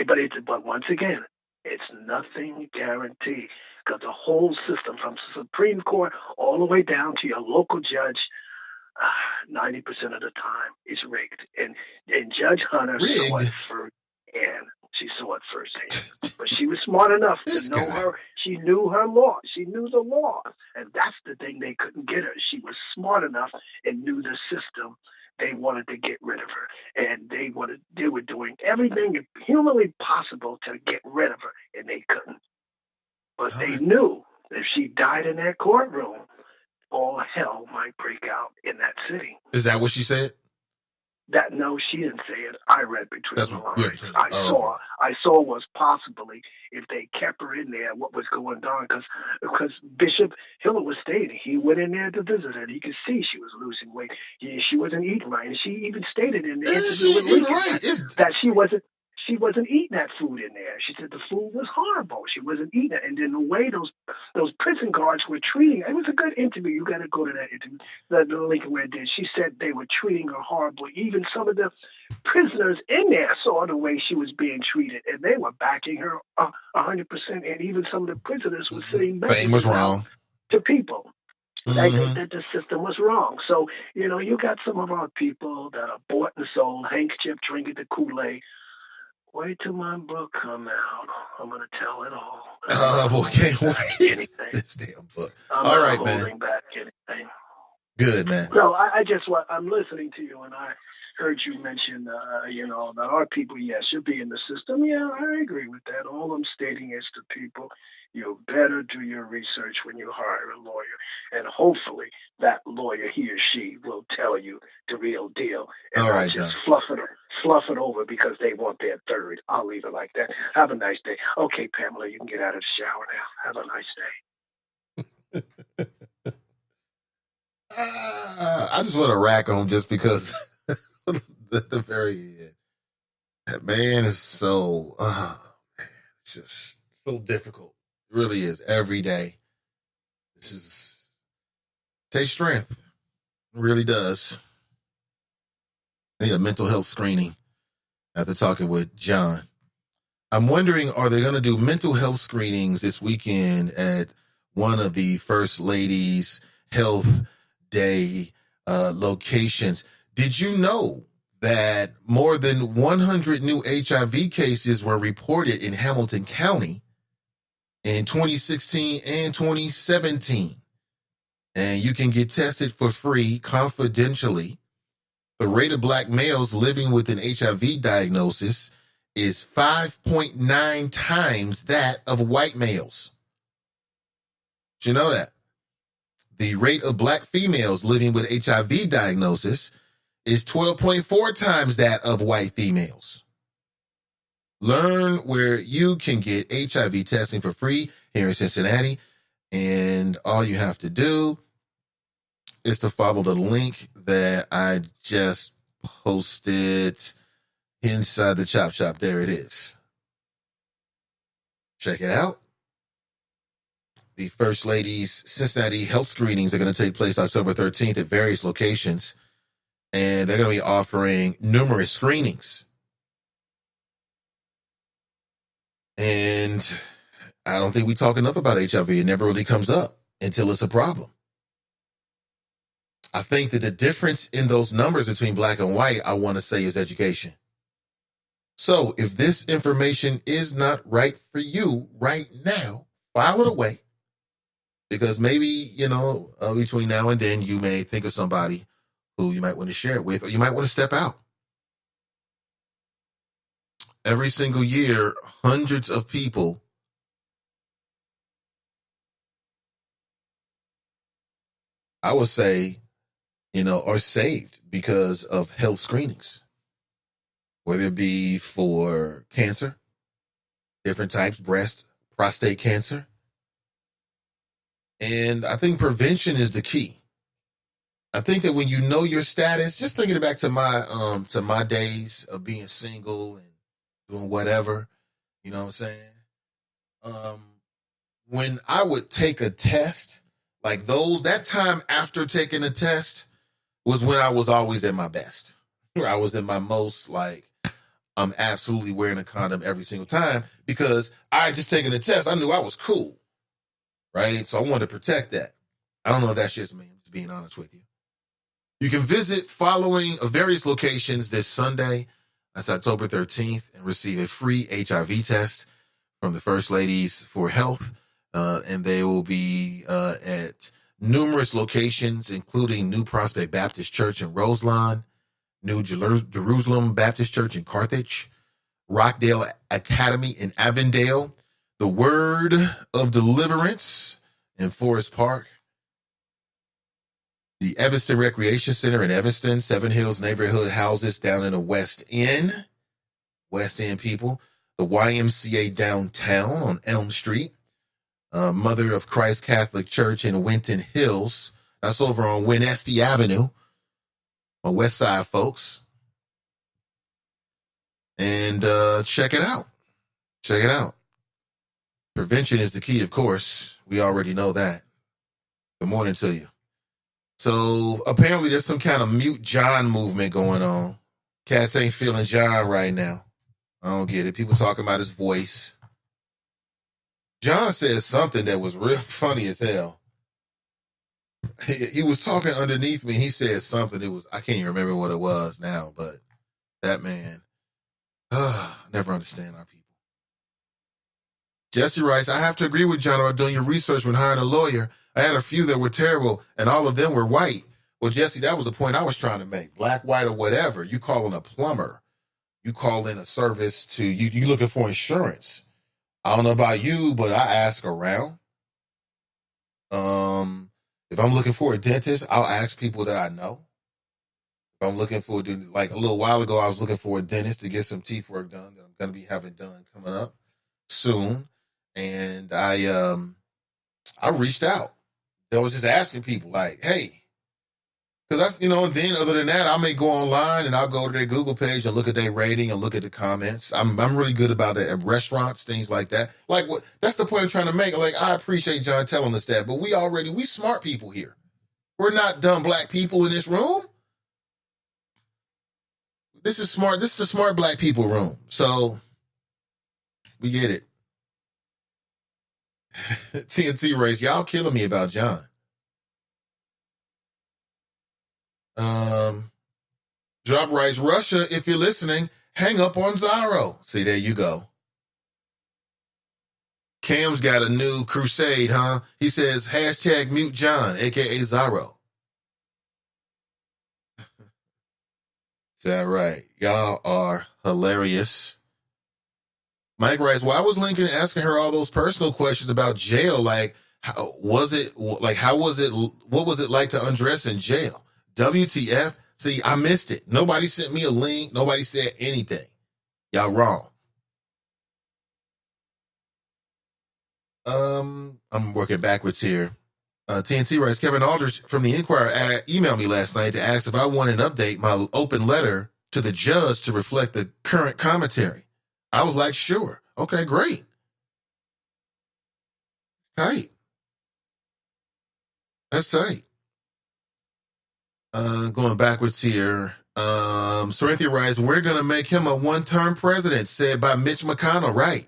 But once again, it's nothing guaranteed because the whole system from the Supreme Court all the way down to your local judge, 90% of the time is rigged. And Judge Hunter saw it first, and she saw it firsthand. But she was smart enough to know her. She knew her law. She knew the law. And that's the thing they couldn't get her. She was smart enough and knew the system. They wanted to get rid of her. And they were doing everything humanly possible to get rid of her, and they couldn't. But they knew if she died in that courtroom, all hell might break out in that city. Is that what she said? No, she didn't say it. I read between the lines. I saw was possibly if they kept her in there, what was going on, because Bishop Hiller was stating he went in there to visit her. He could see she was losing weight. She wasn't eating right, and she even stated in the interview with Lincoln that she wasn't eating that food in there. She said the food was horrible. She wasn't eating it. And then the way those prison guards were treating her, it was a good interview. You got to go to that interview that Lincoln Ware did. She said they were treating her horrible. Even some of the prisoners in there saw the way she was being treated, and they were backing her 100%. And even some of the prisoners were saying Fame was wrong to people. That the system was wrong. So, you got some of our people that are bought and sold, handkerchief, drinking the Kool-Aid. Wait till my book come out. I'm going to tell it all. Oh, can't wait. This damn book. All right, man. I'm not holding back anything. Good, man. No, I'm listening to you, and I heard you mention, that our people, yes, should be in the system. Yeah, I agree with that. All I'm stating is to people, you better do your research when you hire a lawyer. And hopefully that lawyer, he or she, will tell you the real deal. And not just fluff it over because they want their third. I'll leave it like that. Have a nice day. Okay, Pamela, you can get out of the shower now. Have a nice day. I just want to rack on just because the very end. That man is so, it's just so difficult. It really is. Every day. Takes strength. It really does. I need a mental health screening after talking with John. I'm wondering, are they going to do mental health screenings this weekend at one of the First Lady's Health Day locations? Did you know that more than 100 new HIV cases were reported in Hamilton County in 2016 and 2017? And you can get tested for free confidentially the rate of black males living with an HIV diagnosis is 5.9 times that of white males. Did you know that? The rate of black females living with HIV diagnosis is 12.4 times that of white females. Learn where you can get HIV testing for free here in Cincinnati. And all you have to do is to follow the link that I just posted inside the Chop Shop. There it is. Check it out. The First Lady's Cincinnati health screenings are going to take place October 13th at various locations. And they're going to be offering numerous screenings. And I don't think we talk enough about HIV. It never really comes up until it's a problem. I think that the difference in those numbers between black and white, I want to say, is education. So if this information is not right for you right now, file it away. Because maybe, between now and then, you may think of somebody who you might want to share it with, or you might want to step out. Every single year, hundreds of people I would say, are saved because of health screenings, whether it be for cancer, different types, breast, prostate cancer. And I think prevention is the key. I think that when you know your status, just thinking back to my days of being single and doing whatever, you know what I'm saying? When I would take a test, like that time after taking a test was when I was always at my best. Where I was in my most, I'm absolutely wearing a condom every single time because I had just taken the test. I knew I was cool, right? So I wanted to protect that. I don't know if that's just me, I'm just being honest with you. You can visit following various locations this Sunday, that's October 13th, and receive a free HIV test from the First Ladies for Health. And they will be at numerous locations, including New Prospect Baptist Church in Roselawn, New Jerusalem Baptist Church in Carthage, Rockdale Academy in Avondale, the Word of Deliverance in Forest Park, the Evanston Recreation Center in Evanston, Seven Hills Neighborhood Houses down in the West End people, the YMCA downtown on Elm Street, Mother of Christ Catholic Church in Winton Hills. That's over on Winnesty Avenue, on West Side, folks. And check it out. Check it out. Prevention is the key, of course. We already know that. Good morning to you. So apparently there's some kind of mute John movement going on. Cats ain't feeling John right now. I don't get it. People talking about his voice. John said something that was real funny as hell. He was talking underneath me. He said something. I can't even remember what it was now, but that man, never understand our people. Jesse writes, I have to agree with John about doing your research when hiring a lawyer. I had a few that were terrible, and all of them were white. Well, Jesse, that was the point I was trying to make. Black, white, or whatever. You call in a plumber. You call in a service to you. You looking for insurance. I don't know about you, but I ask around. If I'm looking for a dentist, I'll ask people that I know. If I'm looking for, like a little while ago, I was looking for a dentist to get some teeth work done that I'm going to be having done coming up soon. And I reached out. I was just asking people like, hey, because that's, and then other than that, I may go online and I'll go to their Google page and look at their rating and look at the comments. I'm really good about it at restaurants, things like that. Like that's the point I'm trying to make. Like, I appreciate John telling us that, but we smart people here. We're not dumb black people in this room. This is smart. This is the smart black people room. So we get it. TNT race, y'all killing me about John. Drop writes, Russia, if you're listening, hang up on Zorro. See, there you go. Cam's got a new crusade, huh? He says, hashtag mute John, a.k.a. Zorro. Is that right? Y'all are hilarious. Mike writes, why was Lincoln asking her all those personal questions about jail? Like, what was it like to undress in jail? WTF? See, I missed it. Nobody sent me a link. Nobody said anything. Y'all wrong. I'm working backwards here. TNT writes, Kevin Aldridge from the Inquirer emailed me last night to ask if I wanted an update, my open letter to the judge to reflect the current commentary. I was like, sure. Okay, great. Tight. That's tight. Going backwards here. Cynthia writes, we're going to make him a one-term president, said by Mitch McConnell. Right.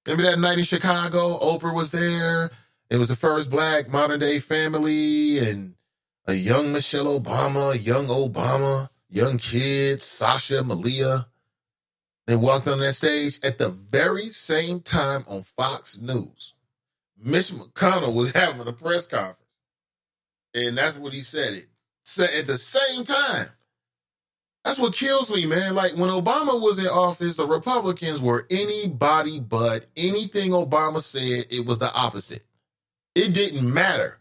Remember that night in Chicago? Oprah was there. It was the first black modern-day family and a young Michelle Obama, young Obama, young kids, Sasha, Malia. They walked on that stage at the very same time on Fox News. Mitch McConnell was having a press conference. And that's what he said at the same time. That's what kills me, man. Like, when Obama was in office, the Republicans were anybody but. Anything Obama said, it was the opposite. It didn't matter.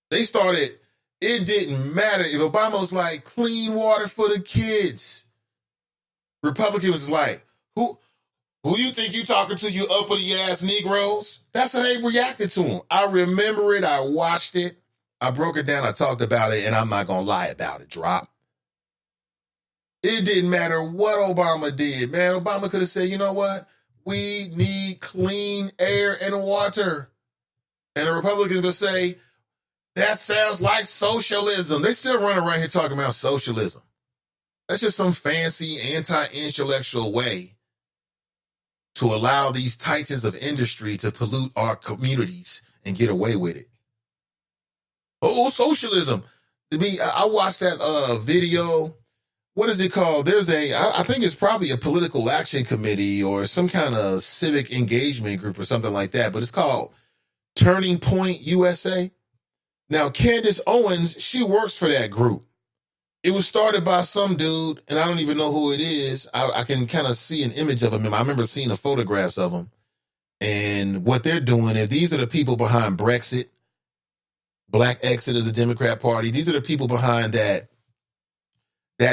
It didn't matter. If Obama was like, clean water for the kids, Republicans was like, who you think you talking to, you uppity-ass Negroes? That's how they reacted to him. I remember it. I watched it. I broke it down. I talked about it, and I'm not going to lie about it. Drop. It didn't matter what Obama did, man. Obama could have said, you know what? We need clean air and water. And the Republicans would say, that sounds like socialism. They still run around here talking about socialism. That's just some fancy anti-intellectual way to allow these titans of industry to pollute our communities and get away with it. Oh, socialism. I watched that video. What is it called? I think it's probably a political action committee or some kind of civic engagement group or something like that, but it's called Turning Point USA. Now, Candace Owens, she works for that group. It was started by some dude, and I don't even know who it is. I can kind of see an image of him. I remember seeing the photographs of him. And what they're doing is, these are the people behind Brexit, black exit of the Democrat Party. These are the people behind that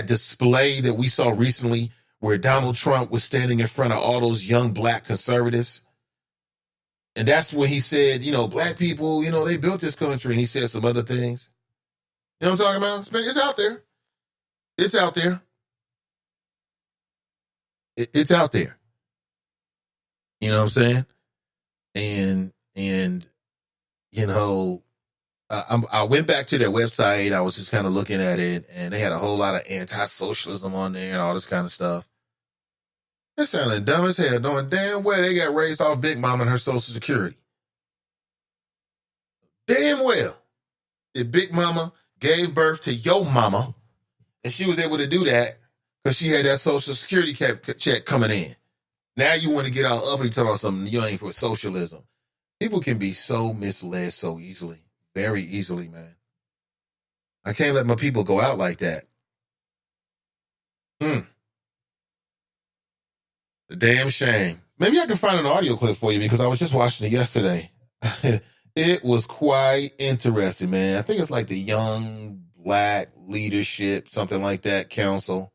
display that we saw recently where Donald Trump was standing in front of all those young black conservatives. And that's when he said, black people, they built this country. And he said some other things. You know what I'm talking about? It's out there. It's out there. It's out there. You know what I'm saying? And I went back to their website. I was just kind of looking at it, and they had a whole lot of anti-socialism on there and all this kind of stuff. That sounded dumb as hell, knowing damn well they got raised off Big Mama and her Social Security. Damn well. If Big Mama gave birth to your mama, and she was able to do that because she had that Social Security check coming in. Now you want to get all uppity talking about something you ain't for socialism. People can be so misled so easily. Very easily, man. I can't let my people go out like that. The damn shame. Maybe I can find an audio clip for you because I was just watching it yesterday. It was quite interesting, man. I think it's like the Young Black Leadership, something like that, council.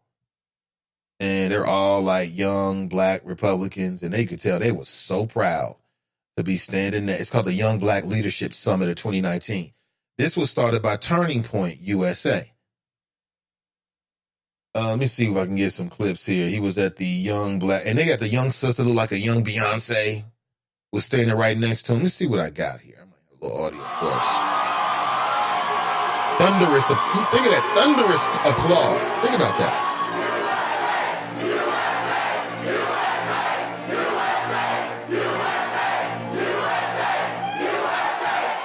And they're all like young black Republicans, and they could tell they were so proud to be standing there. It's called the Young Black Leadership Summit of 2019. This was started by Turning Point USA. Let me see if I can get some clips here. He was at the Young Black, and they got the young sister, look like a young Beyonce, was standing right next to him. Let's see what I got here. I might have a little audio, of course. Thunderous, think of that thunderous applause. Think about that.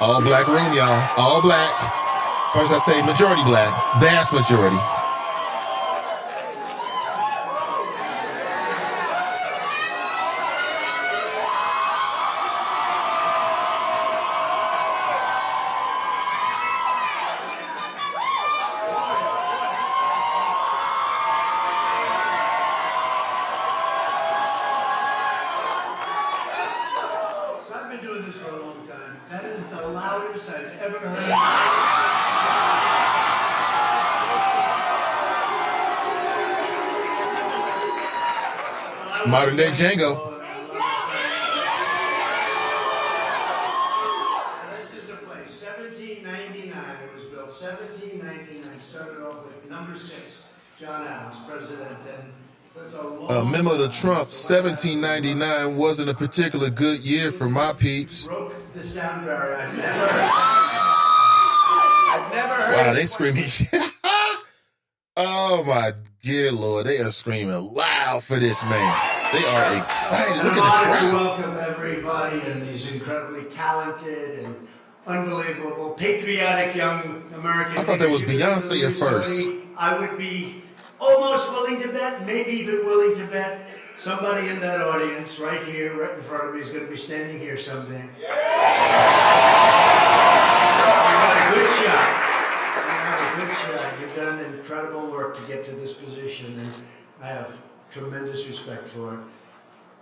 All black room, y'all. All black. Or as I say, majority black. Vast majority. That is the loudest I've ever heard. Modern day Django. This is a place, 1799. It was built 1799. Started off with number 6, John Adams, president. And that's a long Memo to Trump, 1799 wasn't a particular good year for my peeps. Broke the sound barrier. I've never heard. Wow, they screaming. Oh my dear Lord, they are screaming loud for this man. They are excited. Look at the I crowd. welcome everybody and these incredibly talented and unbelievable, patriotic young Americans. I thought that was Beyonce at first. I would be almost willing to bet, maybe even willing to bet, somebody in that audience right here, right in front of me, is going to be standing here someday. You got a good shot. You have a good shot. You've done incredible work to get to this position, and I have tremendous respect for it.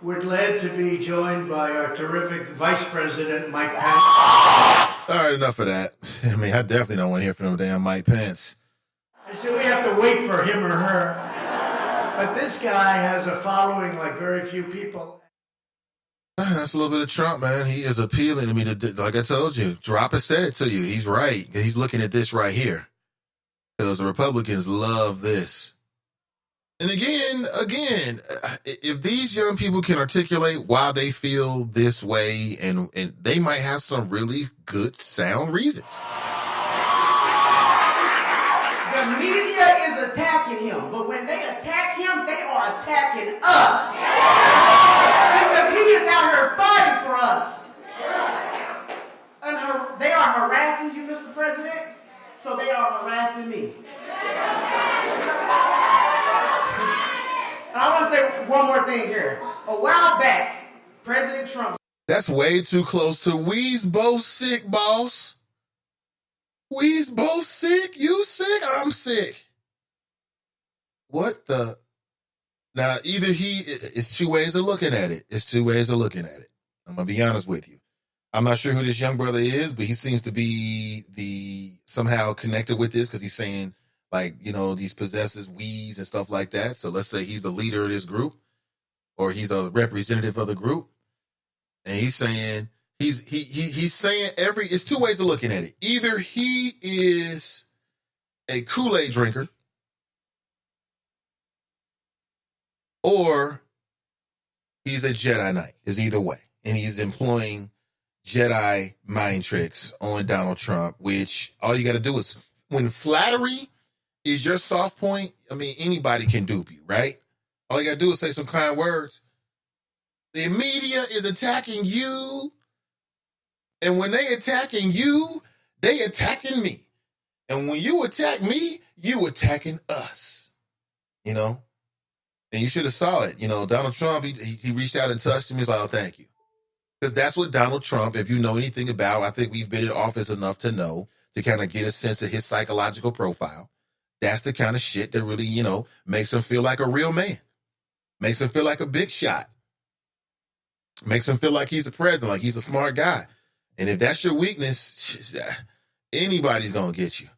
We're glad to be joined by our terrific Vice President, Mike Pence. All right, enough of that. I mean, I definitely don't want to hear from damn Mike Pence. I said we have to wait for him or her. But this guy has a following like very few people. That's a little bit of Trump, man. He is appealing to me. Like I told you, Dropper said it to you. He's right. He's looking at this right here. Because the Republicans love this. And again, if these young people can articulate why they feel this way, and they might have some really good, sound reasons. The media is attacking him, but when they attack him, they are attacking us. Because he is out here fighting for us. And they are harassing you, Mr. President, so they are harassing me. I want to say one more thing here. A while back, President Trump. That's way too close to we's both sick, boss. We's both sick. You sick? I'm sick. What the? Now, either it's two ways of looking at it. It's two ways of looking at it. I'm going to be honest with you. I'm not sure who this young brother is, but he seems to be somehow connected with this because he's saying, like, you know, these possesses wees and stuff like that. So let's say he's the leader of this group or he's a representative of the group. And he's saying, he's saying it's two ways of looking at it. Either he is a Kool-Aid drinker or he's a Jedi Knight. Is either way. And he's employing Jedi mind tricks on Donald Trump, which all you got to do is, when flattery is your soft point, I mean, anybody can dupe you, right? All you got to do is say some kind words. The media is attacking you. And when they attacking you, they attacking me. And when you attack me, you attacking us. You know? And you should have saw it. You know, Donald Trump, he reached out and touched him. He's like, oh, thank you. Because that's what Donald Trump, if you know anything about, I think we've been in office enough to know, to kind of get a sense of his psychological profile. That's the kind of shit that really, you know, makes him feel like a real man. Makes him feel like a big shot. Makes him feel like he's a president, like he's a smart guy. And if that's your weakness, anybody's going to get you.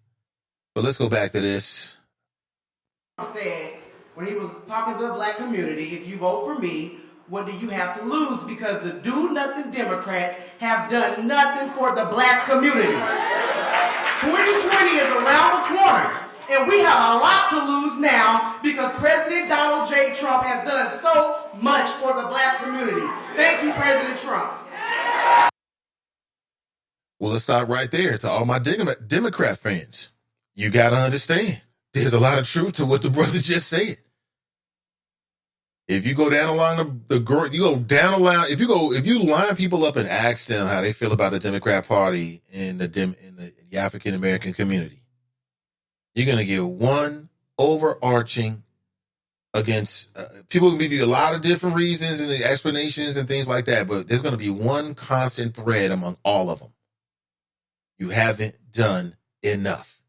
But let's go back to this. Said when he was talking to the black community, if you vote for me, what do you have to lose? Because the do-nothing Democrats have done nothing for the black community. 2020 is around the corner, and we have a lot to lose now because President Donald J. Trump has done so much for the black community. Thank you, President Trump. Well, let's stop right there. To all my Democrat fans, you got to understand, there's a lot of truth to what the brother just said. If you go down along if you line people up and ask them how they feel about the Democrat Party in the African American community, you're going to get one overarching against people can give you a lot of different reasons and explanations and things like that, but there's going to be one constant thread among all of them. You haven't done enough.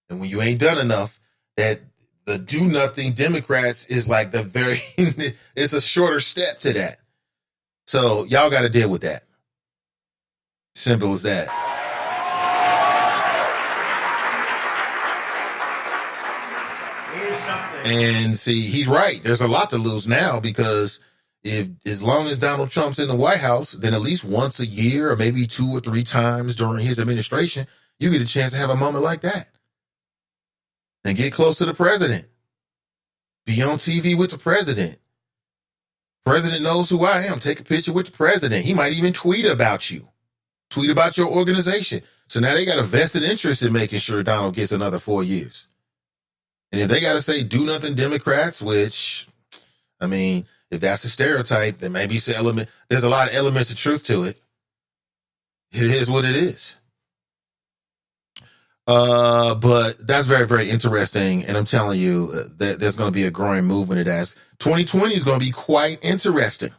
And when you ain't done enough, that the do-nothing Democrats is like it's a shorter step to that. So y'all got to deal with that. Simple as that. Here's something. And see, he's right. There's a lot to lose now because if as long as Donald Trump's in the White House, then at least once a year or maybe 2 or 3 times during his administration, you get a chance to have a moment like that. And get close to the president. Be on TV with the president. President knows who I am. Take a picture with the president. He might even tweet about you. Tweet about your organization. So now they got a vested interest in making sure Donald gets another 4 years. And if they got to say do nothing Democrats, which, I mean, if that's a stereotype, then maybe it's an element. There's a lot of elements of truth to it. It is what it is. But that's very, very interesting. And I'm telling you that there's going to be a growing movement of that. 2020 is going to be quite interesting.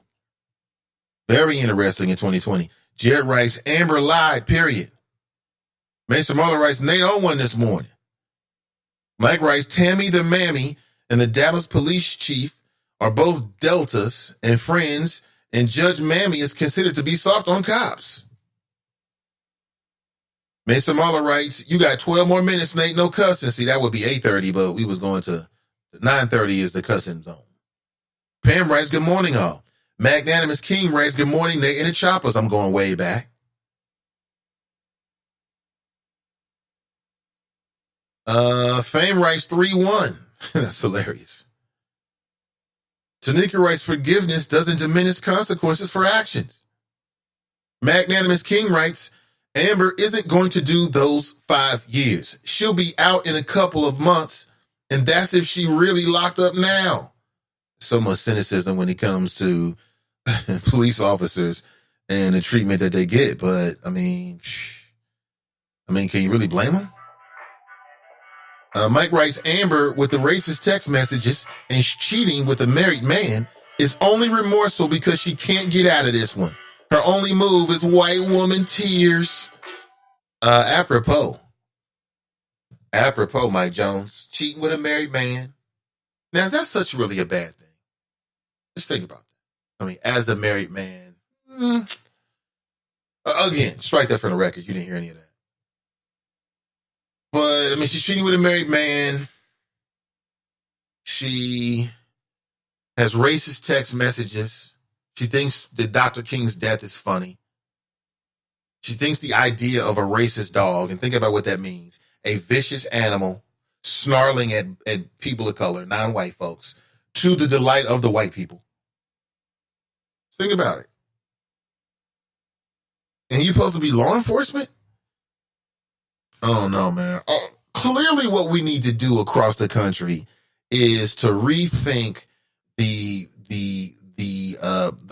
Very interesting in 2020. Jared writes, Amber lied, period. Mason Marler writes, Nate on one this morning. Mike writes, Tammy the Mammy and the Dallas police chief are both Deltas and friends, and Judge Mammy is considered to be soft on cops. Mason Marler writes, you got 12 more minutes, Nate, no cussing. See, that would be 8:30, but we was going to 9:30 is the cussing zone. Pam writes, good morning, all. Magnanimous King writes, good morning, Nate and the Choppers. I'm going way back. Fame writes 3-1. That's hilarious. Tanika writes, forgiveness doesn't diminish consequences for actions. Magnanimous King writes, Amber isn't going to do those 5 years. She'll be out in a couple of months, and that's if she really locked up now. So much cynicism when it comes to police officers and the treatment that they get. But, I mean, can you really blame them? Mike writes, Amber with the racist text messages and cheating with a married man is only remorseful because she can't get out of this one. Her only move is white woman tears. Apropos, Mike Jones, cheating with a married man. Now, is that such really a bad thing? Just think about that. I mean, as a married man, again, strike that from the record. You didn't hear any of that. But, I mean, she's cheating with a married man. She has racist text messages. She thinks that Dr. King's death is funny. She thinks the idea of a racist dog, and think about what that means, a vicious animal snarling at people of color, non-white folks, to the delight of the white people. Think about it. And you're supposed to be law enforcement? Oh, no, man. Clearly what we need to do across the country is to rethink the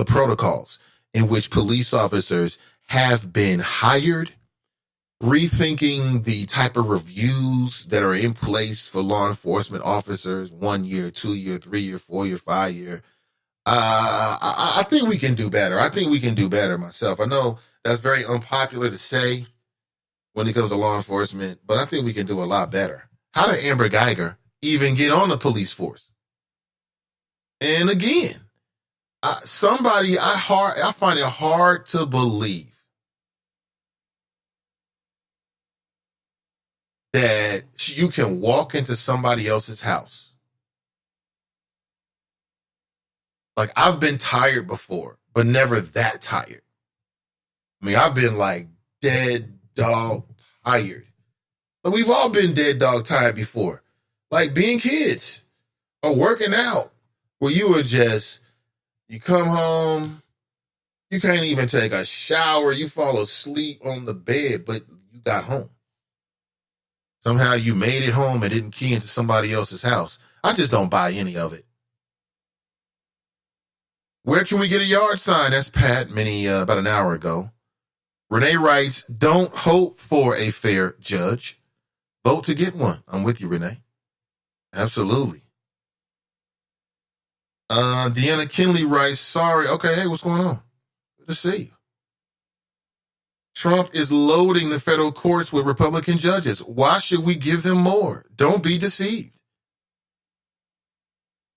protocols in which police officers have been hired, rethinking the type of reviews that are in place for law enforcement officers, 1 year, 2 year, 3 year, 4 year, 5 year. I think we can do better. I think we can do better myself. I know that's very unpopular to say when it comes to law enforcement, but I think we can do a lot better. How did Amber Guyger even get on the police force? And again, I find it hard to believe that you can walk into somebody else's house. Like, I've been tired before, but never that tired. I mean, I've been like dead dog tired. But we've all been dead dog tired before. Like being kids or working out where you come home, you can't even take a shower, you fall asleep on the bed, but you got home. Somehow you made it home and didn't key into somebody else's house. I just don't buy any of it. Where can we get a yard sign? That's Pat about an hour ago. Renee writes, don't hope for a fair judge. Vote to get one. I'm with you, Renee. Absolutely. Deanna Kinley writes, sorry. Okay, hey, what's going on? Good to see you. Trump is loading the federal courts with Republican judges. Why should we give them more? Don't be deceived.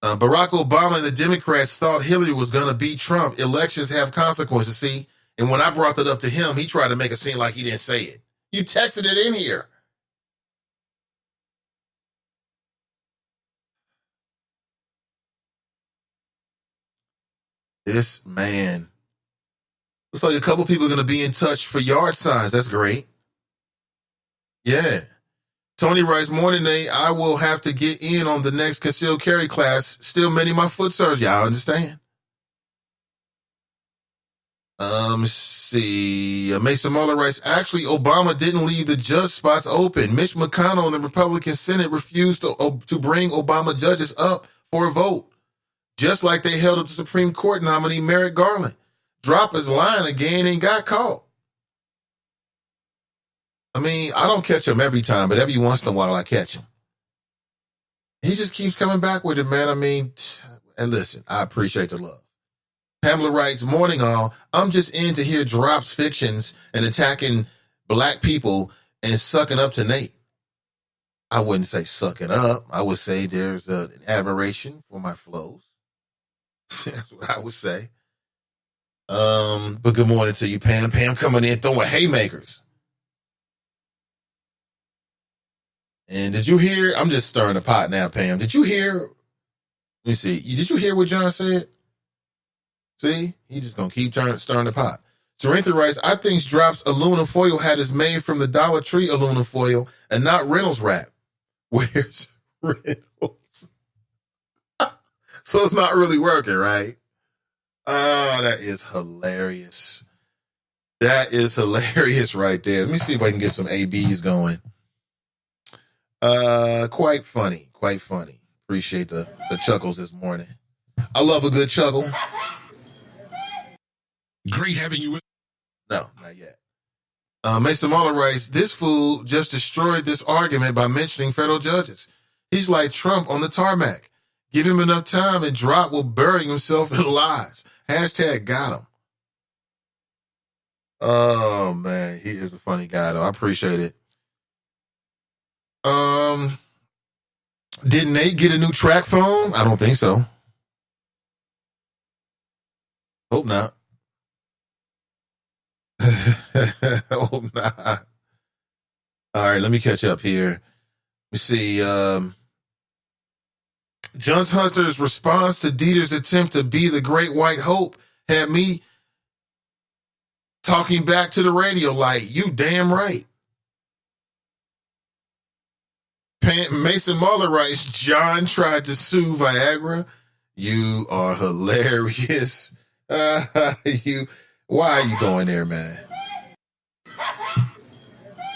Barack Obama and the Democrats thought Hillary was going to beat Trump. Elections have consequences. See, And when I brought that up to him, he tried to make it seem like he didn't say it. You texted it in here. This man. Looks like a couple people are going to be in touch for yard signs. That's great. Yeah. Tony writes, morning, Nate. I will have to get in on the next concealed carry class. Still mending my foot surgery. Y'all understand? Let's see. Mason Muller writes, actually, Obama didn't leave the judge spots open. Mitch McConnell and the Republican Senate refused to bring Obama judges up for a vote, just like they held up the Supreme Court nominee Merrick Garland. Drop his line again and got caught. I mean, I don't catch him every time, but every once in a while I catch him. He just keeps coming back with it, man. I mean, and listen, I appreciate the love. Pamela writes, morning all, I'm just in to hear Drop's fictions and attacking black people and sucking up to Nate. I wouldn't say sucking up. I would say there's an admiration for my flows. That's what I would say. But good morning to you, Pam. Pam coming in throwing haymakers. And did you hear? I'm just stirring the pot now, Pam. Did you hear? Let me see. Did you hear what John said? See? He just going to keep stirring the pot. Sorintha writes, I think Drop's aluminum foil hat is made from the Dollar Tree aluminum foil and not Reynolds wrap. Where's Reynolds? So it's not really working, right? Oh, that is hilarious. That is hilarious right there. Let me see if I can get some ABs going. Quite funny. Quite funny. Appreciate the chuckles this morning. I love a good chuckle. Great having you with. No, not yet. Mason Muller writes, this fool just destroyed this argument by mentioning federal judges. He's like Trump on the tarmac. Give him enough time and Drop will bury himself in lies. Hashtag got him. Oh, man. He is a funny guy, though. I appreciate it. Did Nate get a new track phone? I don't think so. Hope not. Hope not. All right, let me catch up here. Let me see. John Hunter's response to Dieter's attempt to be the great white hope had me talking back to the radio like, you damn right. Mason Muller writes, John tried to sue Viagra. You are hilarious. Why are you going there, man?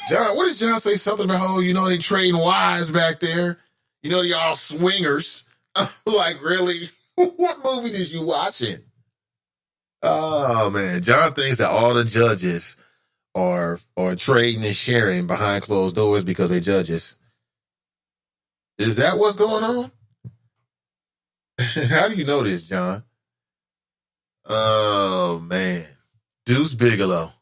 John, what does John say? Something about, oh, you know, they trading wives back there. You know, they all swingers. I'm like, really? What movie did you watching? Oh, man. John thinks that all the judges are trading and sharing behind closed doors because they judges. Is that what's going on? How do you know this, John? Oh, man. Deuce Bigelow.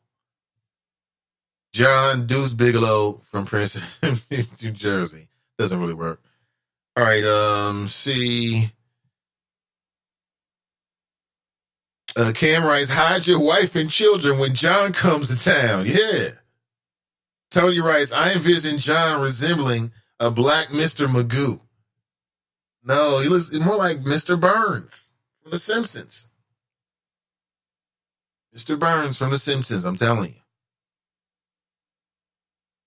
John Deuce Bigelow from Princeton, New Jersey. Doesn't really work. All right, see. Cam writes, hide your wife and children when John comes to town. Yeah. Tony writes, I envision John resembling a black Mr. Magoo. No, he looks more like Mr. Burns from The Simpsons. Mr. Burns from The Simpsons, I'm telling you.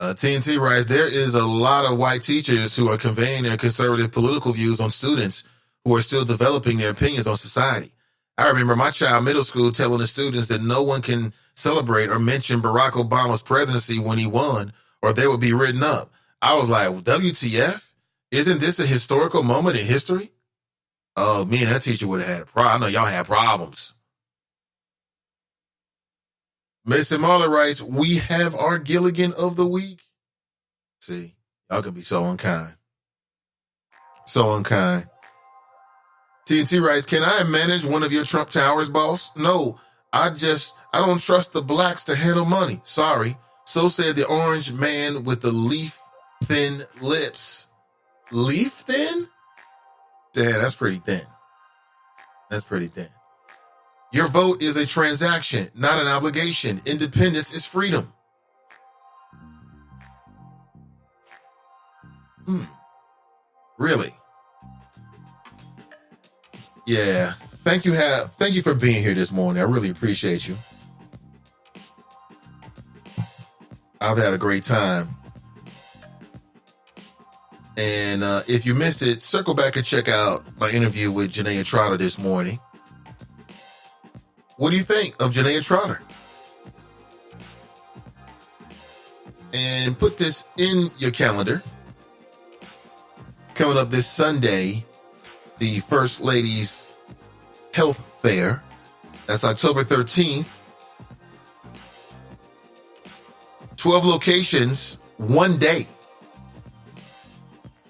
TNT writes, there is a lot of white teachers who are conveying their conservative political views on students who are still developing their opinions on society. I remember my child middle school telling the students that no one can celebrate or mention Barack Obama's presidency when he won, or they would be written up. I was like, WTF? Isn't this a historical moment in history? Oh, me and that teacher would have had a problem. I know y'all had problems. Mason Marler writes, we have our Gilligan of the week. See, y'all can be so unkind. So unkind. TNT writes, can I manage one of your Trump Towers, boss? No, I don't trust the blacks to handle money. Sorry. So said the orange man with the leaf-thin lips. Leaf-thin? Yeah, that's pretty thin. That's pretty thin. Your vote is a transaction, not an obligation. Independence is freedom. Really? Yeah. Thank you for being here this morning. I really appreciate you. I've had a great time. And if you missed it, circle back and check out my interview with Janaya Trotter this morning. What do you think of Janaya Trotter? And put this in your calendar. Coming up this Sunday, the First Lady's Health Fair. That's October 13th. 12 locations, one day.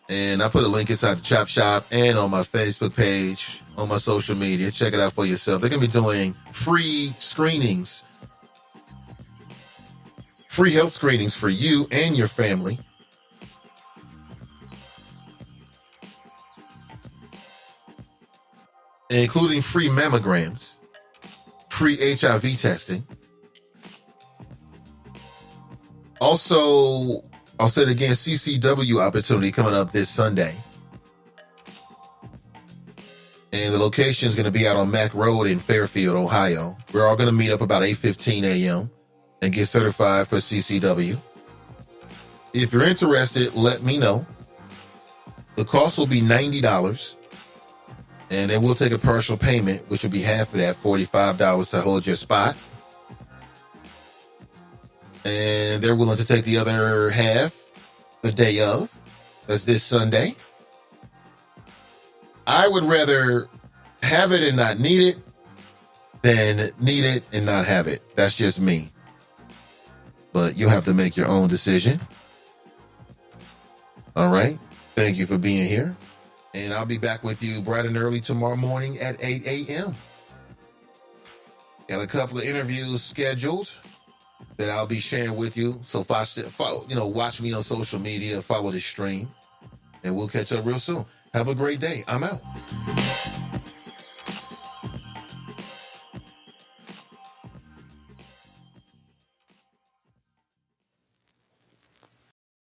And I put a link inside the Chop Shop and on my Facebook page, on my social media. Check it out for yourself. They're going to be doing free screenings, free health screenings for you and your family. Including free mammograms, free HIV testing. Also, I'll say it again, CCW opportunity coming up this Sunday. And the location is going to be out on Mack Road in Fairfield, Ohio. We're all going to meet up about 8:15 a.m. and get certified for CCW. If you're interested, let me know. The cost will be $90. And then we'll take a partial payment, which will be half of that, $45 to hold your spot. And they're willing to take the other half the day of. That's this Sunday. I would rather have it and not need it than need it and not have it. That's just me. But you'll have to make your own decision. All right. Thank you for being here. And I'll be back with you bright and early tomorrow morning at 8 a.m. Got a couple of interviews scheduled that I'll be sharing with you. So watch me on social media, follow the stream, and we'll catch up real soon. Have a great day. I'm out.